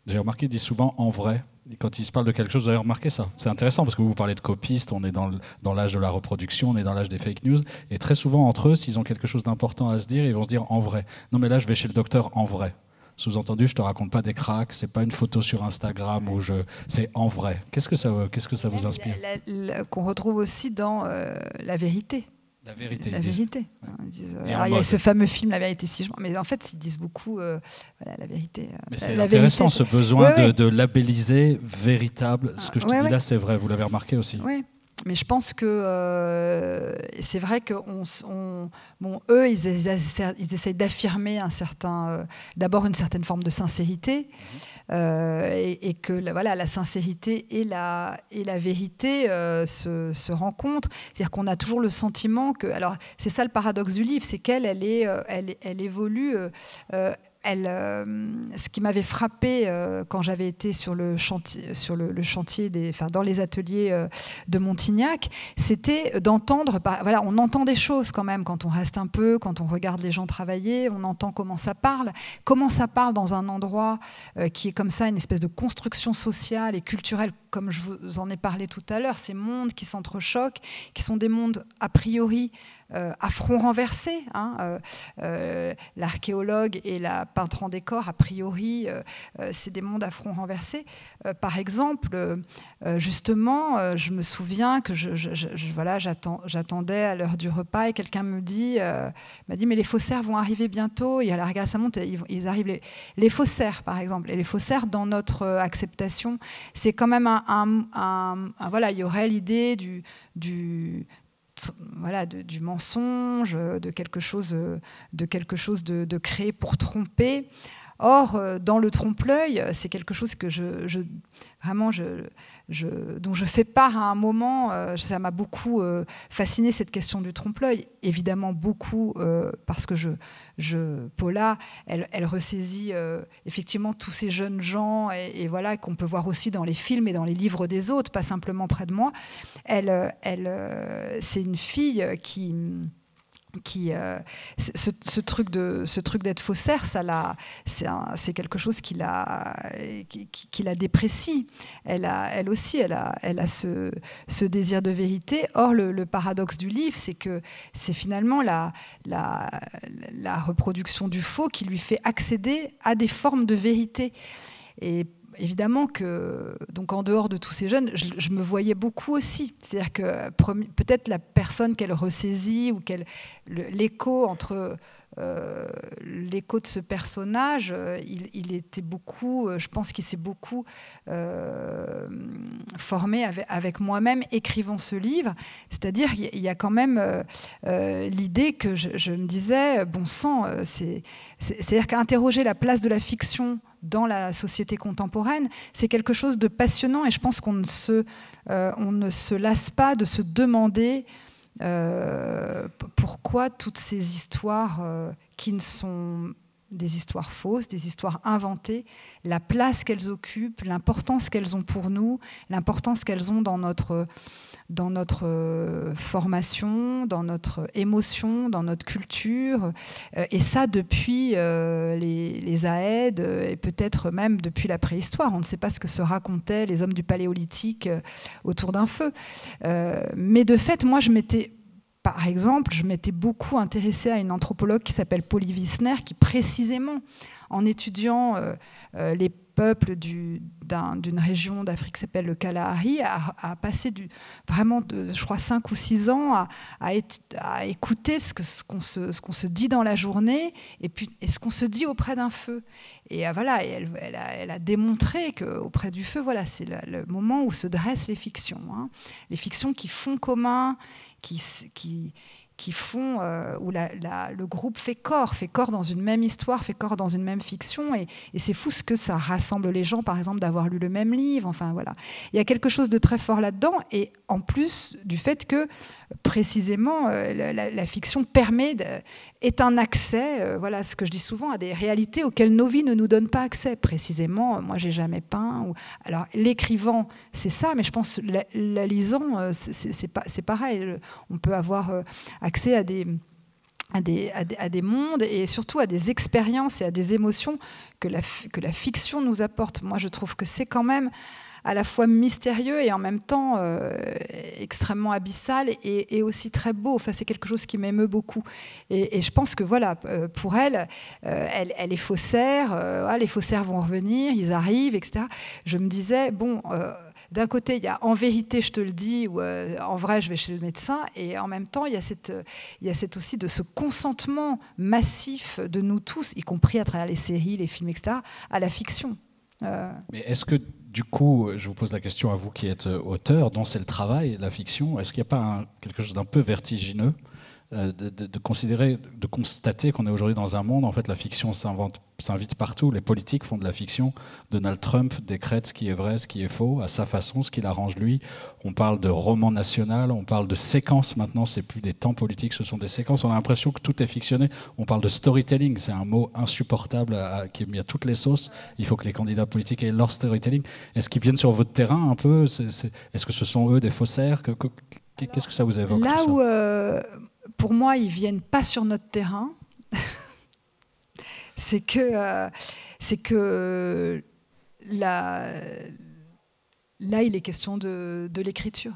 j'ai remarqué, ils disent souvent « en vrai ». Et quand ils se parlent de quelque chose, vous avez remarqué ça? C'est intéressant parce que vous parlez de copistes, on est dans l'âge de la reproduction, on est dans l'âge des fake news. Et très souvent, entre eux, s'ils ont quelque chose d'important à se dire, ils vont se dire « en vrai ». Non, mais là, je vais chez le docteur en vrai. Sous-entendu, je te raconte pas des cracks, c'est pas une photo sur Instagram où c'est en vrai. Qu'est-ce que ça vous inspire? Qu'on retrouve aussi dans la vérité. La vérité. La vérité. Ouais. Alors, il y a ce fameux film La vérité si je mens, mais en fait ils disent beaucoup voilà, la vérité. Mais c'est intéressant ce besoin de labelliser véritable. Ce que je te dis là, c'est vrai. Vous l'avez remarqué aussi. Oui. Mais je pense que c'est vrai que eux, ils essayent d'affirmer d'abord une certaine forme de sincérité, et que voilà, la sincérité et la vérité se rencontrent. C'est-à-dire qu'on a toujours le sentiment que... Alors, c'est ça le paradoxe du livre, c'est qu'elle évolue... ce qui m'avait frappé quand j'avais été sur le chantier, dans les ateliers de Montignac, c'était d'entendre. Voilà, on entend des choses quand même quand on reste un peu, quand on regarde les gens travailler, on entend comment ça parle dans un endroit qui est comme ça, une espèce de construction sociale et culturelle, comme je vous en ai parlé tout à l'heure, ces mondes qui s'entrechoquent, qui sont des mondes a priori à front renversé. L'archéologue et la peintre en décor, a priori, c'est des mondes à front renversé. Par exemple, justement, je me souviens que j'attendais à l'heure du repas et quelqu'un m'a dit mais les faussaires vont arriver bientôt. Et à la regarde, ça monte, ils arrivent. Les faussaires, par exemple. Et les faussaires, dans notre acceptation, c'est quand même voilà, il y aurait l'idée du mensonge, de quelque chose de créé pour tromper. Or, dans le trompe-l'œil, c'est quelque chose que dont je fais part à un moment. Ça m'a beaucoup fasciné, cette question du trompe-l'œil. Évidemment, beaucoup, parce que Paula, elle ressaisit effectivement tous ces jeunes gens, et voilà, qu'on peut voir aussi dans les films et dans les livres des autres, pas simplement près de moi. C'est une fille qui ce truc d'être faussaire, c'est quelque chose qui la déprécie. Elle aussi, elle a ce désir de vérité. Or, le paradoxe du livre, c'est que c'est finalement la reproduction du faux qui lui fait accéder à des formes de vérité. Et évidemment que, donc en dehors de tous ces jeunes, je me voyais beaucoup aussi. C'est-à-dire que peut-être la personne qu'elle ressaisit, ou l'écho entre l'écho de ce personnage, il était beaucoup, je pense qu'il s'est beaucoup formé avec moi-même écrivant ce livre. C'est-à-dire il y a quand même l'idée que je me disais, bon sang, c'est-à-dire qu'interroger la place de la fiction dans la société contemporaine, c'est quelque chose de passionnant, et je pense qu'on ne se lasse pas de se demander pourquoi toutes ces histoires qui ne sont des histoires fausses, des histoires inventées, la place qu'elles occupent, l'importance qu'elles ont pour nous, l'importance qu'elles ont dans notre formation, dans notre émotion, dans notre culture, et ça depuis les Aèdes, et peut-être même depuis la préhistoire. On ne sait pas ce que se racontaient les hommes du Paléolithique autour d'un feu. Mais de fait, moi, je m'étais par exemple, je m'étais beaucoup intéressée à une anthropologue qui s'appelle Polly Wissner, qui précisément, en étudiant les peuples d'une région d'Afrique qui s'appelle le Kalahari, a passé vraiment, je crois, 5 ou 6 ans à écouter ce qu'on se dit dans la journée et ce qu'on se dit auprès d'un feu. Et voilà, elle a démontré qu'auprès du feu, voilà, c'est le moment où se dressent les fictions. Les fictions qui font commun, qui font, où le groupe fait corps dans une même histoire, fait corps dans une même fiction, et c'est fou ce que ça rassemble les gens, par exemple, d'avoir lu le même livre, enfin voilà. Il y a quelque chose de très fort là-dedans, et en plus du fait que, précisément, la fiction est un accès, voilà ce que je dis souvent, à des réalités auxquelles nos vies ne nous donnent pas accès. Précisément, moi j'ai jamais peint. Alors l'écrivant, c'est ça, mais je pense la lisant, c'est pareil. On peut avoir accès à des mondes et surtout à des expériences et à des émotions que la fiction nous apporte. Moi je trouve que c'est quand même à la fois mystérieux et en même temps extrêmement abyssal et aussi très beau. Enfin, c'est quelque chose qui m'émeut beaucoup. Et je pense que voilà, pour elle est faussaire. Les faussaires vont revenir, ils arrivent, etc. Je me disais, bon, d'un côté, il y a en vérité, je te le dis, ou en vrai, je vais chez le médecin. Et en même temps, il y a aussi de ce consentement massif de nous tous, y compris à travers les séries, les films, etc., à la fiction. Mais est-ce que, du coup, je vous pose la question à vous qui êtes auteur, dont c'est le travail, la fiction, est-ce qu'il n'y a pas quelque chose d'un peu vertigineux de constater qu'on est aujourd'hui dans un monde, en fait, la fiction s'invite partout, les politiques font de la fiction, Donald Trump décrète ce qui est vrai, ce qui est faux, à sa façon, ce qui l'arrange lui, on parle de roman national, on parle de séquences maintenant, c'est plus des temps politiques, ce sont des séquences, on a l'impression que tout est fictionné, on parle de storytelling, c'est un mot insupportable qui est mis à toutes les sauces, il faut que les candidats politiques aient leur storytelling. Est-ce qu'ils viennent sur votre terrain un peu? Est-ce que ce sont eux des faussaires? Qu'est-ce que ça vous évoque? Là où, pour moi, ils ne viennent pas sur notre terrain, c'est que là, il est question de l'écriture.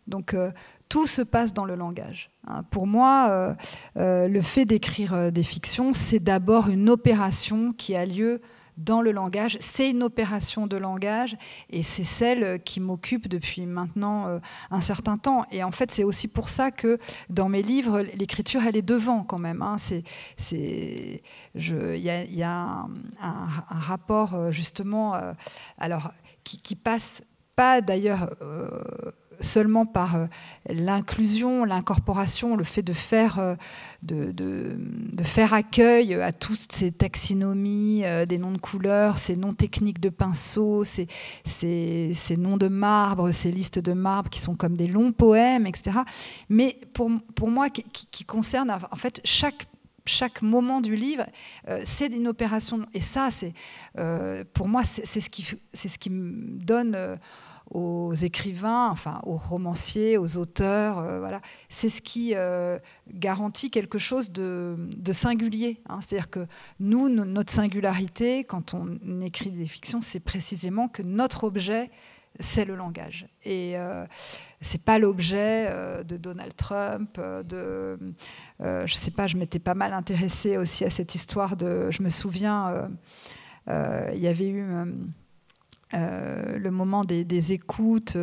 Donc, tout se passe dans le langage. Pour moi, le fait d'écrire des fictions, c'est d'abord une opération qui a lieu dans le langage. C'est une opération de langage et c'est celle qui m'occupe depuis maintenant un certain temps. Et en fait, c'est aussi pour ça que dans mes livres, l'écriture, elle est devant quand même. Il y a un rapport justement, alors qui passe pas d'ailleurs seulement par l'inclusion, l'incorporation, le fait de faire accueil à toutes ces taxonomies, des noms de couleurs, ces noms techniques de pinceau, ces noms de marbre, ces listes de marbre qui sont comme des longs poèmes, etc. Mais pour moi, qui concerne en fait chaque moment du livre, c'est une opération. Et ça, pour moi, c'est ce qui me donne aux écrivains, enfin aux romanciers, aux auteurs, voilà. C'est ce qui garantit quelque chose de singulier. C'est-à-dire que nous, notre singularité, quand on écrit des fictions, c'est précisément que notre objet, c'est le langage. Et c'est pas l'objet de Donald Trump, je sais pas, je m'étais pas mal intéressée aussi à cette histoire je me souviens, il y avait eu le moment des écoutes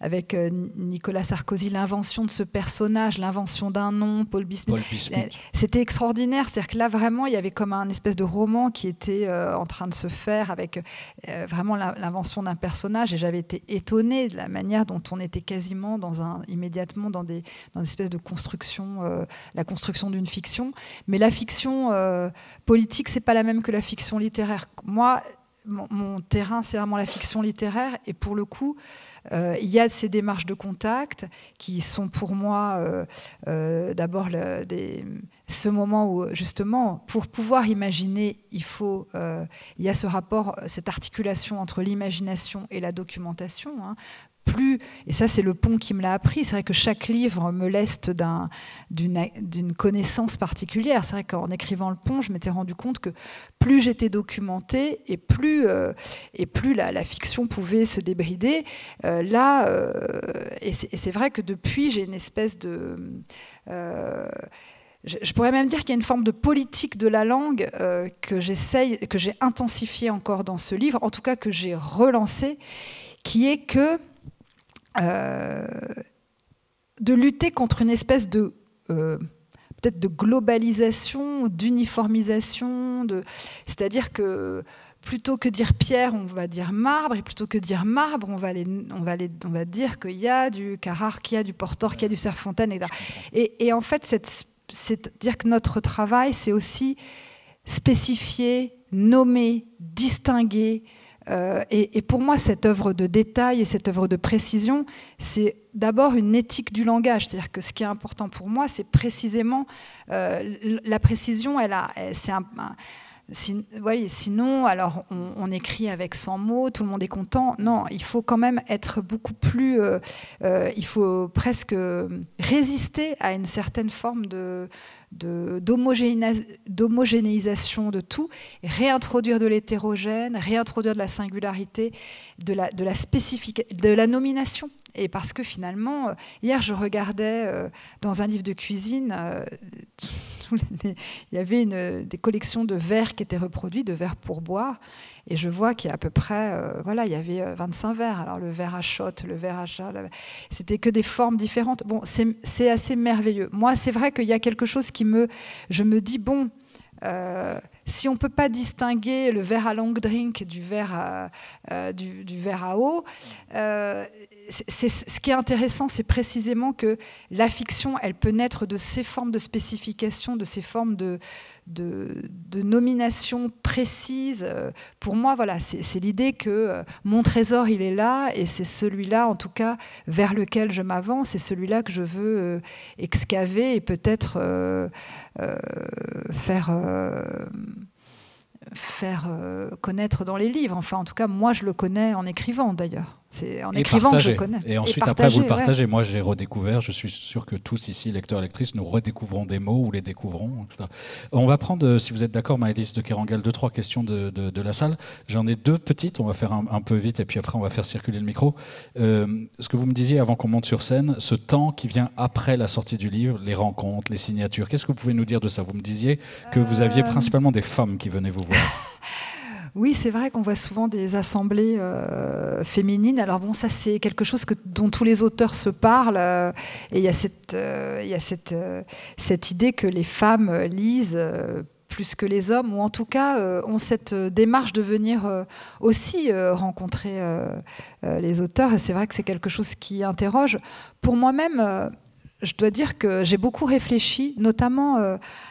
avec Nicolas Sarkozy, l'invention de ce personnage, l'invention d'un nom, Paul Bismuth. C'était extraordinaire, c'est-à-dire que là vraiment il y avait comme un espèce de roman qui était en train de se faire avec vraiment l'invention d'un personnage, et j'avais été étonnée de la manière dont on était quasiment immédiatement dans une espèce de construction, la construction d'une fiction. Mais la fiction politique, c'est pas la même que la fiction littéraire. Moi, mon terrain, c'est vraiment la fiction littéraire, et pour le coup, il y a ces démarches de contact qui sont pour moi d'abord ce moment où, justement, pour pouvoir imaginer, il y a ce rapport, cette articulation entre l'imagination et la documentation. plus, et ça c'est le pont qui me l'a appris, c'est vrai que chaque livre me leste d'une connaissance particulière. C'est vrai qu'en écrivant le pont, je m'étais rendu compte que plus j'étais documentée et plus la fiction pouvait se débrider. Et c'est vrai que depuis, j'ai une espèce de... je pourrais même dire qu'il y a une forme de politique de la langue que j'ai intensifiée encore dans ce livre, en tout cas que j'ai relancé, qui est que de lutter contre une espèce de peut-être de globalisation, d'uniformisation, c'est-à-dire que plutôt que dire pierre, on va dire marbre, et plutôt que dire marbre, on va dire qu'il y a du Carrare, qu'il y a du Portor, qu'il y a du Serfontaine, etc. Et en fait, c'est-à-dire que notre travail, c'est aussi spécifier, nommer, distinguer. Et pour moi, cette œuvre de détail et cette œuvre de précision, c'est d'abord une éthique du langage. C'est-à-dire que ce qui est important pour moi, c'est précisément la précision. Sinon, alors on écrit avec 100 mots, tout le monde est content. Non, il faut quand même être beaucoup plus... il faut presque résister à une certaine forme d'homogénéisation de tout, et réintroduire de l'hétérogène, réintroduire de la singularité, de la nomination. Et parce que finalement, hier je regardais dans un livre de cuisine, il y avait des collections de verres qui étaient reproduits, de verres pour boire, et je vois qu'il y a à peu près, il y avait 25 verres. Alors le verre à shot, le verre à chat, c'était que des formes différentes. Bon, c'est assez merveilleux. Moi, c'est vrai qu'il y a quelque chose je me dis, bon, si on ne peut pas distinguer le verre à long drink du verre à eau, ce qui est intéressant, c'est précisément que la fiction, elle peut naître de ces formes de spécification, de ces formes de nomination précise. Pour moi, voilà, c'est l'idée que mon trésor, il est là, et c'est celui-là, en tout cas, vers lequel je m'avance, c'est celui-là que je veux excaver et peut-être faire connaître dans les livres. Enfin, en tout cas, moi, je le connais en écrivant, d'ailleurs. C'est en écrivant que je connais. Et ensuite, après, vous le partagez. Ouais. Moi, j'ai redécouvert. Je suis sûr que tous ici, lecteurs, lectrices, nous redécouvrons des mots ou les découvrons, etc. On va prendre, si vous êtes d'accord, Maëlys de Kerangal, 2-3 questions de la salle. J'en ai 2 petites. On va faire un peu vite et puis après, on va faire circuler le micro. Ce que vous me disiez avant qu'on monte sur scène, ce temps qui vient après la sortie du livre, les rencontres, les signatures. Qu'est-ce que vous pouvez nous dire de ça? Vous me disiez que vous aviez principalement des femmes qui venaient vous voir. Oui, c'est vrai qu'on voit souvent des assemblées féminines. Alors bon, ça c'est quelque chose dont tous les auteurs se parlent. Et il y a cette idée que les femmes lisent plus que les hommes, ou en tout cas ont cette démarche de venir aussi rencontrer les auteurs. Et c'est vrai que c'est quelque chose qui interroge. Pour moi-même, je dois dire que j'ai beaucoup réfléchi, notamment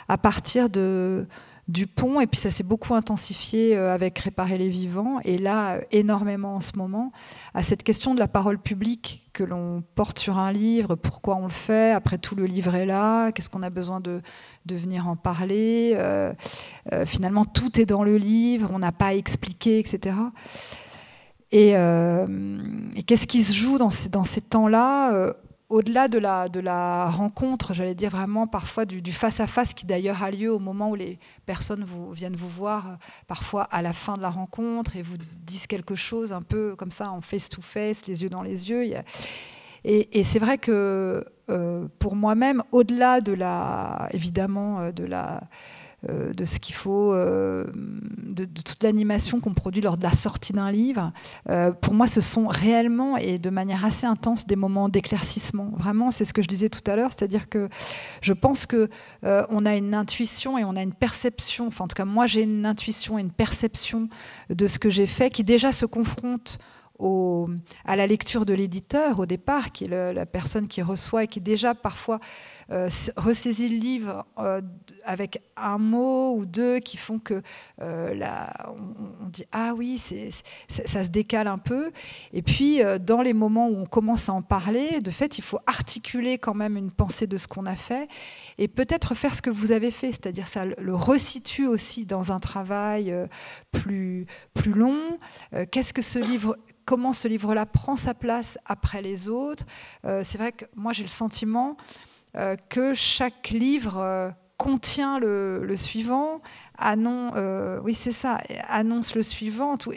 à partir du pont, et puis ça s'est beaucoup intensifié avec Réparer les vivants, et là, énormément en ce moment, à cette question de la parole publique que l'on porte sur un livre, pourquoi on le fait, après tout le livre est là, qu'est-ce qu'on a besoin de venir en parler, finalement tout est dans le livre, on n'a pas à expliquer, etc. Et qu'est-ce qui se joue dans ces temps-là au-delà de la rencontre, j'allais dire vraiment parfois du face-à-face qui d'ailleurs a lieu au moment où les personnes viennent vous voir, parfois à la fin de la rencontre, et vous disent quelque chose un peu comme ça, en face-to-face, les yeux dans les yeux. Et c'est vrai que pour moi-même, au-delà évidemment de ce qu'il faut, de toute l'animation qu'on produit lors de la sortie d'un livre. Pour moi, ce sont réellement et de manière assez intense des moments d'éclaircissement. Vraiment, c'est ce que je disais tout à l'heure, c'est-à-dire que je pense qu'on a une intuition et on a une perception, enfin en tout cas moi j'ai une intuition et une perception de ce que j'ai fait qui déjà se confronte à la lecture de l'éditeur au départ, qui est la personne qui reçoit et qui déjà parfois ressaisit le livre avec un mot ou deux qui font que on dit ah oui, ça se décale un peu. Et puis dans les moments où on commence à en parler, de fait il faut articuler quand même une pensée de ce qu'on a fait et peut-être faire ce que vous avez fait, c'est-à-dire ça le resitue aussi dans un travail plus long. Qu'est-ce que ce livre comment ce livre-là prend sa place après les autres. C'est vrai que moi j'ai le sentiment que chaque livre contient le suivant, oui c'est ça, annonce le suivant, en tout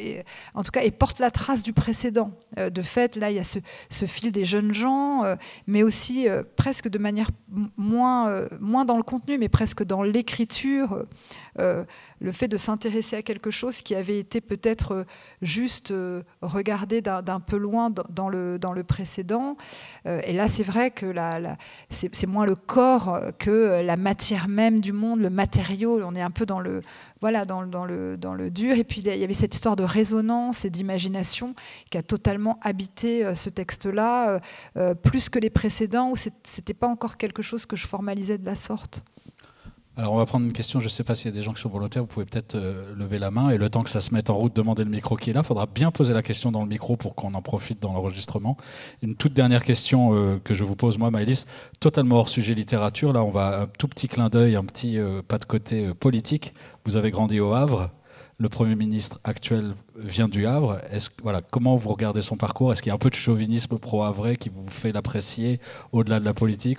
cas, et porte la trace du précédent. De fait, là, il y a ce fil des jeunes gens, mais aussi presque de manière moins dans le contenu, mais presque dans l'écriture, le fait de s'intéresser à quelque chose qui avait été peut-être juste regardé d'un peu loin dans le précédent. Et là, c'est vrai que c'est moins le corps que la matière même du monde, le matériau. On est un peu dans le dur. Et puis, il y avait cette histoire de résonance et d'imagination qui a totalement habité ce texte-là, plus que les précédents, où c'était pas encore quelque chose que je formalisais de la sorte. Alors on va prendre une question, je ne sais pas s'il y a des gens qui sont volontaires, vous pouvez peut-être lever la main et le temps que ça se mette en route, demander le micro qui est là. Il faudra bien poser la question dans le micro pour qu'on en profite dans l'enregistrement. Une toute dernière question que je vous pose moi, Maëlys, totalement hors sujet littérature. Là on va un tout petit clin d'œil, un petit pas de côté politique. Vous avez grandi au Havre. Le Premier ministre actuel vient du Havre. Comment vous regardez son parcours? Est-ce qu'il y a un peu de chauvinisme pro-havrais qui vous fait l'apprécier au-delà de la politique?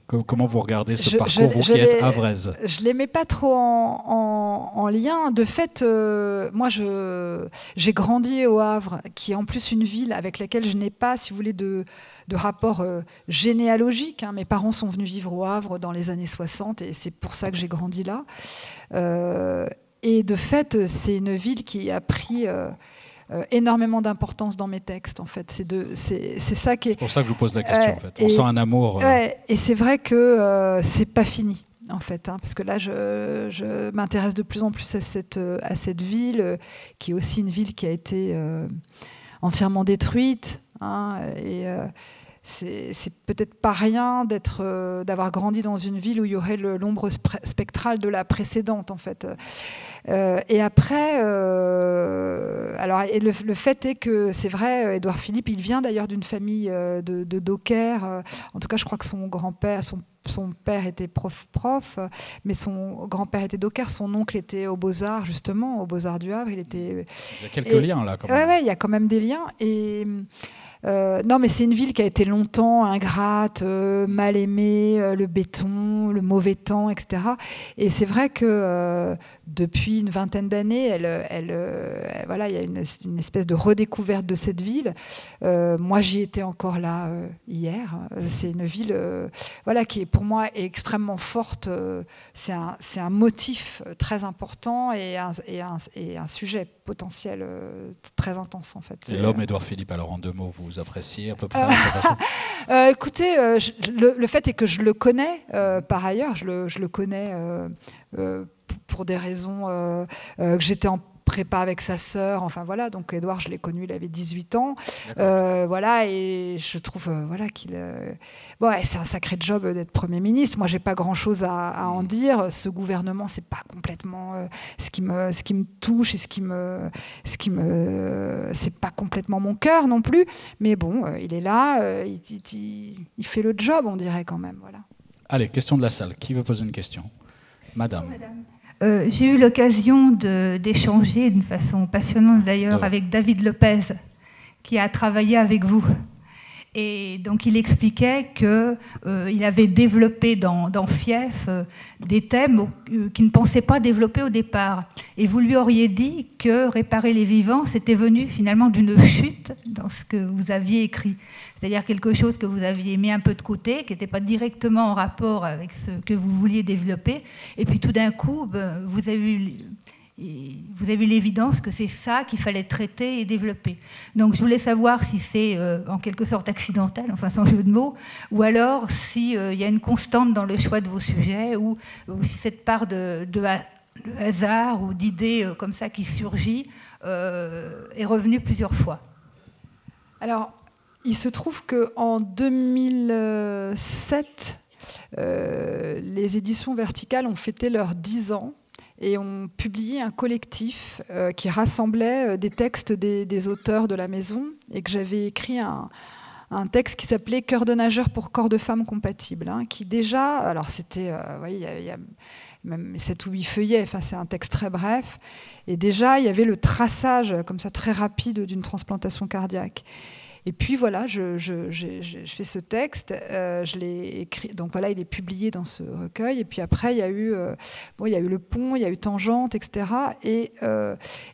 Comment vous regardez ce parcours, vous qui êtes havraise? Je ne les mets pas trop en lien. De fait, moi, j'ai grandi au Havre, qui est en plus une ville avec laquelle je n'ai pas, si vous voulez, de rapport généalogique. Mes parents sont venus vivre au Havre dans les années 60 et c'est pour ça que j'ai grandi là. Et de fait, c'est une ville qui a pris énormément d'importance dans mes textes. En fait, c'est ça qui est. C'est pour ça que je vous pose la question. En fait. On sent un amour. Et c'est vrai que c'est pas fini. En fait, parce que là, je m'intéresse de plus en plus à cette ville, qui est aussi une ville qui a été entièrement détruite. C'est peut-être pas rien d'avoir grandi dans une ville où il y aurait l'ombre spectrale de la précédente, en fait. Et après, le fait est que c'est vrai, Édouard Philippe, il vient d'ailleurs d'une famille de dockers. En tout cas, je crois que son grand-père, son père était prof, mais son grand-père était docker, son oncle était aux Beaux-Arts, justement, aux Beaux-Arts du Havre. Il y a quelques liens, là, quand même. Oui, il y a quand même des liens. Et non, mais c'est une ville qui a été longtemps ingrate, mal aimée, le béton, le mauvais temps, etc. Et c'est vrai que depuis une vingtaine d'années, il y a une espèce de redécouverte de cette ville. Moi, j'y étais encore là hier. C'est une ville qui, pour moi, est extrêmement forte. C'est un motif très important et un sujet potentiel très intense, en fait. Et l'homme Édouard Philippe, alors en 2 mots, vous appréciez à peu près écoutez, le fait est que je le connais par ailleurs, je le connais pour des raisons que j'étais en prépa avec sa sœur, enfin voilà, donc Édouard, je l'ai connu, il avait 18 ans, et je trouve qu'il... c'est un sacré job d'être Premier ministre. Moi, j'ai pas grand-chose à en dire. Ce gouvernement, c'est pas complètement ce qui me touche et c'est pas complètement mon cœur non plus, mais bon, il est là, il fait le job, on dirait quand même, voilà. Allez, question de la salle. Qui veut poser une question? Madame. Bonjour, madame. J'ai eu l'occasion d'échanger d'une façon passionnante d'ailleurs avec David Lopez, qui a travaillé avec vous. Et donc il expliquait qu'il avait développé dans Fief des thèmes qu'il ne pensait pas développer au départ. Et vous lui auriez dit que réparer les vivants, c'était venu finalement d'une chute dans ce que vous aviez écrit. C'est-à-dire quelque chose que vous aviez mis un peu de côté, qui n'était pas directement en rapport avec ce que vous vouliez développer. Et puis tout d'un coup, vous avez eu l'évidence que c'est ça qu'il fallait traiter et développer. Donc je voulais savoir si c'est en quelque sorte accidentel, enfin sans jeu de mots, ou alors s'il y a une constante dans le choix de vos sujets, ou si cette part de hasard ou d'idées comme ça qui surgit est revenue plusieurs fois. Alors, il se trouve qu'en 2007, les éditions Verticales ont fêté leurs 10 ans et ont publié un collectif qui rassemblait des textes des auteurs de la maison, et que j'avais écrit un texte qui s'appelait « Cœur de nageur pour corps de femme compatible », qui déjà, alors c'était, il même 7 ou 8 feuillets, enfin, c'est un texte très bref. Et déjà, il y avait le traçage, comme ça, très rapide d'une transplantation cardiaque. Et puis voilà, je fais ce texte, je l'ai écrit, donc voilà, il est publié dans ce recueil. Et puis après, il y a eu Le Pont, il y a eu Tangente, etc. Et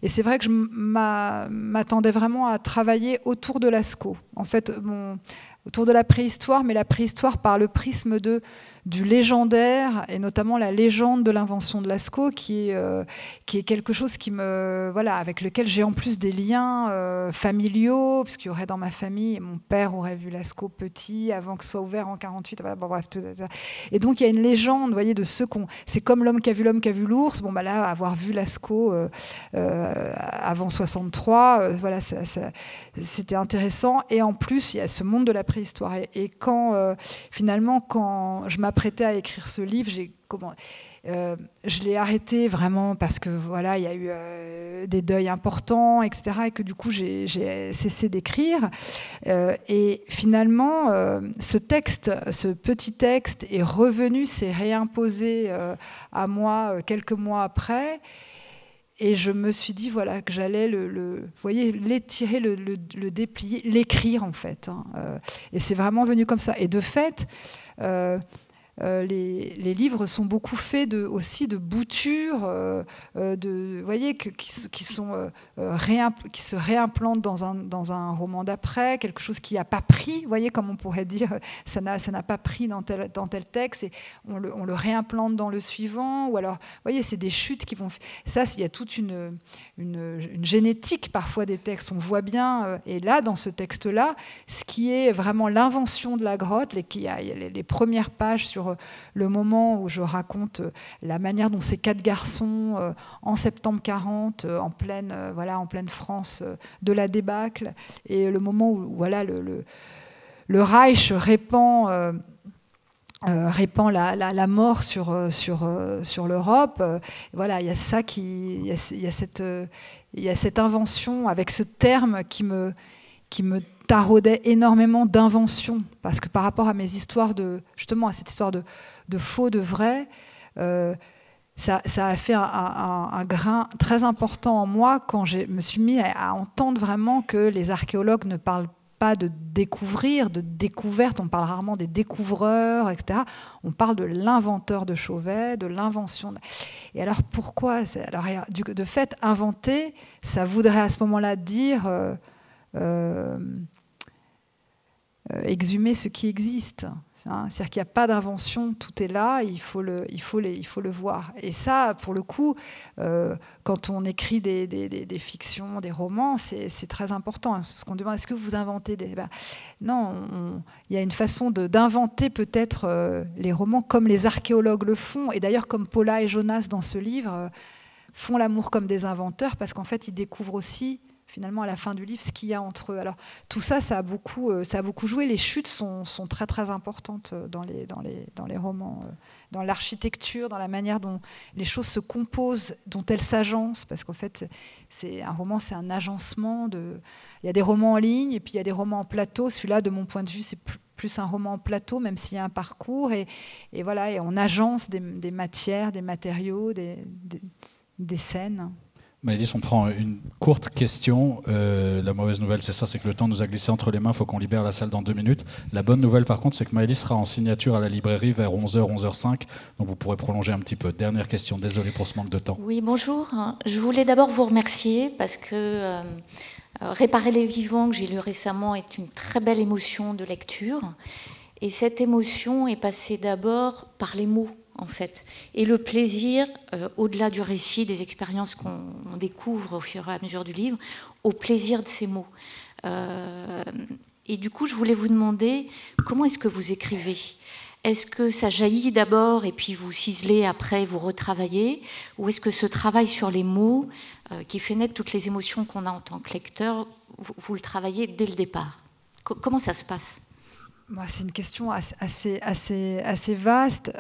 c'est vrai que je m'attendais vraiment à travailler autour de Lascaux. En fait, autour de la préhistoire, mais la préhistoire par le prisme du légendaire, et notamment la légende de l'invention de Lascaux, qui est quelque chose avec lequel j'ai en plus des liens familiaux, parce qu'il y aurait dans ma famille, mon père aurait vu Lascaux petit, avant que ce soit ouvert en 48. Et donc il y a une légende, vous voyez, de ceux qu'on... C'est comme l'homme qui a vu l'ours. Bon, là, avoir vu Lascaux avant 63, voilà, c'était intéressant. Et en plus, il y a ce monde de la préhistoire. Et finalement, quand je m'apprêtais à écrire ce livre, je l'ai arrêté vraiment parce que voilà, il y a eu des deuils importants, etc. Et que du coup, j'ai cessé d'écrire. Et finalement, ce petit texte est revenu, s'est réimposé à moi quelques mois après. Et je me suis dit voilà, que j'allais l'étirer, le déplier, l'écrire en fait. Et c'est vraiment venu comme ça. Et de fait, les livres sont beaucoup faits aussi de boutures, vous voyez, qui se réimplantent dans un roman d'après, quelque chose qui n'a pas pris, vous voyez, comme on pourrait dire, ça n'a pas pris dans tel texte, et on le réimplante dans le suivant, ou alors, vous voyez, c'est des chutes qui vont... Ça, il y a toute une génétique parfois des textes, on voit bien, et là, dans ce texte-là, ce qui est vraiment l'invention de la grotte, les premières pages sur le moment où je raconte la manière dont ces 4 garçons, en septembre 40, en pleine France de la débâcle, et le moment où voilà, le Reich répand la mort sur l'Europe. Voilà, il y a ça il y a cette invention avec ce terme qui me taraudait énormément d'invention, parce que par rapport à mes histoires justement à cette histoire de faux, de vrai, ça a fait un grain très important en moi quand je me suis mis à entendre vraiment que les archéologues ne parlent pas de découvrir, de découverte, on parle rarement des découvreurs, etc. On parle de l'inventeur de Chauvet, de l'invention. Et alors pourquoi de fait, inventer, ça voudrait à ce moment-là dire exhumer ce qui existe. C'est-à-dire qu'il n'y a pas d'invention, tout est là, il faut le voir. Et ça, pour le coup, quand on écrit des fictions, des romans, c'est très important. Parce qu'on demande, est-ce que vous inventez non, il y a une façon d'inventer peut-être les romans comme les archéologues le font. Et d'ailleurs, comme Paula et Jonas dans ce livre font l'amour comme des inventeurs, parce qu'en fait, ils découvrent aussi finalement à la fin du livre ce qu'il y a entre eux. Alors tout ça, ça a beaucoup joué. Les chutes sont très très importantes dans les romans, dans l'architecture, dans la manière dont les choses se composent, dont elles s'agencent, parce qu'en fait un roman, c'est un agencement il y a des romans en ligne et puis il y a des romans en plateau. Celui-là, de mon point de vue, c'est plus un roman en plateau, même s'il y a un parcours, et voilà, et on agence des matières, des matériaux, des scènes. Maëlys, on prend une courte question. La mauvaise nouvelle, c'est ça, c'est que le temps nous a glissé entre les mains. Il faut qu'on libère la salle dans 2 minutes. La bonne nouvelle, par contre, c'est que Maëlys sera en signature à la librairie vers 11h, 11h05. Donc vous pourrez prolonger un petit peu. Dernière question. Désolé pour ce manque de temps. Oui, bonjour. Je voulais d'abord vous remercier parce que Réparer les vivants, que j'ai lu récemment, est une très belle émotion de lecture. Et cette émotion est passée d'abord par les mots, en fait. Et le plaisir, au-delà du récit, des expériences qu'on découvre au fur et à mesure du livre, au plaisir de ces mots. Et du coup, je voulais vous demander, comment est-ce que vous écrivez ? Est-ce que ça jaillit d'abord et puis vous ciselez après, vous retravaillez ? Ou est-ce que ce travail sur les mots, qui fait naître toutes les émotions qu'on a en tant que lecteur, vous le travaillez dès le départ ? Comment ça se passe ? C'est une question assez vaste.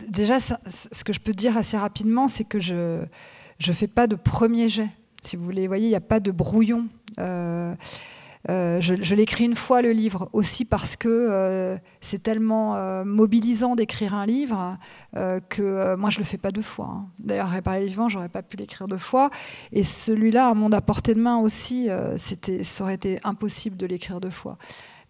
Déjà, ce que je peux dire assez rapidement, c'est que je ne fais pas de premier jet, si vous voulez. Vous voyez, il n'y a pas de brouillon. Je l'écris une fois, le livre, aussi parce que c'est tellement mobilisant d'écrire un livre que moi, je ne le fais pas 2 fois. Hein. D'ailleurs, Réparer les vivants, je n'aurais pas pu l'écrire 2 fois. Et celui-là, Un monde à portée de main aussi, ça aurait été impossible de l'écrire 2 fois.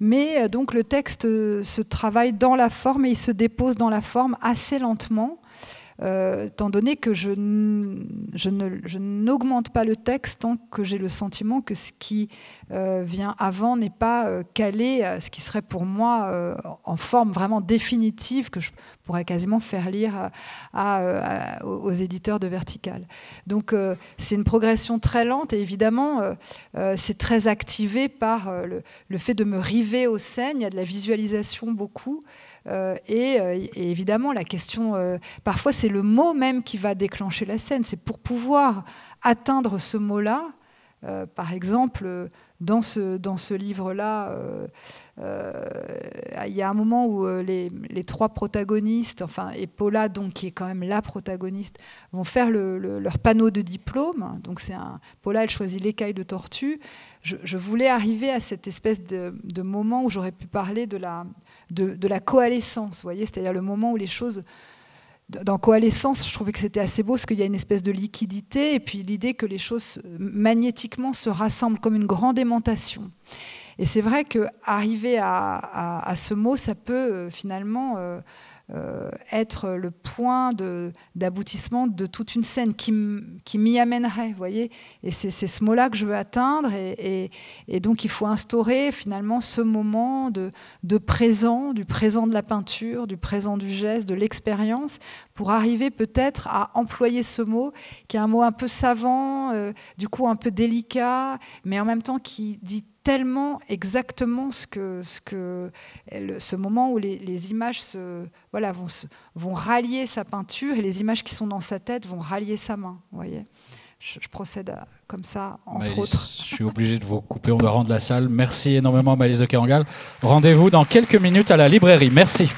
Mais donc le texte se travaille dans la forme et il se dépose dans la forme assez lentement, étant donné que je n'augmente pas le texte tant que j'ai le sentiment que ce qui vient avant n'est pas calé à ce qui serait pour moi en forme vraiment définitive, que je pourrais quasiment faire lire aux éditeurs de Vertical. Donc c'est une progression très lente et évidemment c'est très activé par le fait de me river aux scènes. Il y a de la visualisation beaucoup. Et évidemment, la question, parfois c'est le mot même qui va déclencher la scène. C'est pour pouvoir atteindre ce mot-là. Par exemple, dans ce livre-là, il y a un moment où les 3 protagonistes, enfin, et Paula, donc, qui est quand même la protagoniste, vont faire leur panneau de diplôme. Donc Paula, elle choisit l'écaille de tortue. Je voulais arriver à cette espèce de moment où j'aurais pu parler de la coalescence, vous voyez, c'est-à-dire le moment où les choses... Dans coalescence, je trouvais que c'était assez beau parce qu'il y a une espèce de liquidité et puis l'idée que les choses magnétiquement se rassemblent comme une grande aimantation. Et c'est vrai qu'arriver à ce mot, ça peut finalement être le point d'aboutissement de toute une scène qui m'y amènerait, vous voyez. Et c'est ce mot-là que je veux atteindre et donc il faut instaurer finalement ce moment de présent, du présent de la peinture, du présent du geste, de l'expérience, pour arriver peut-être à employer ce mot, qui est un mot un peu savant, du coup un peu délicat, mais en même temps qui dit tellement exactement ce moment où les images vont rallier sa peinture et les images qui sont dans sa tête vont rallier sa main. Vous voyez, je procède comme ça, entre autres. Je suis obligé de vous couper, on doit rendre la salle. Merci énormément, Maëlys de Kerangal. Rendez-vous dans quelques minutes à la librairie. Merci.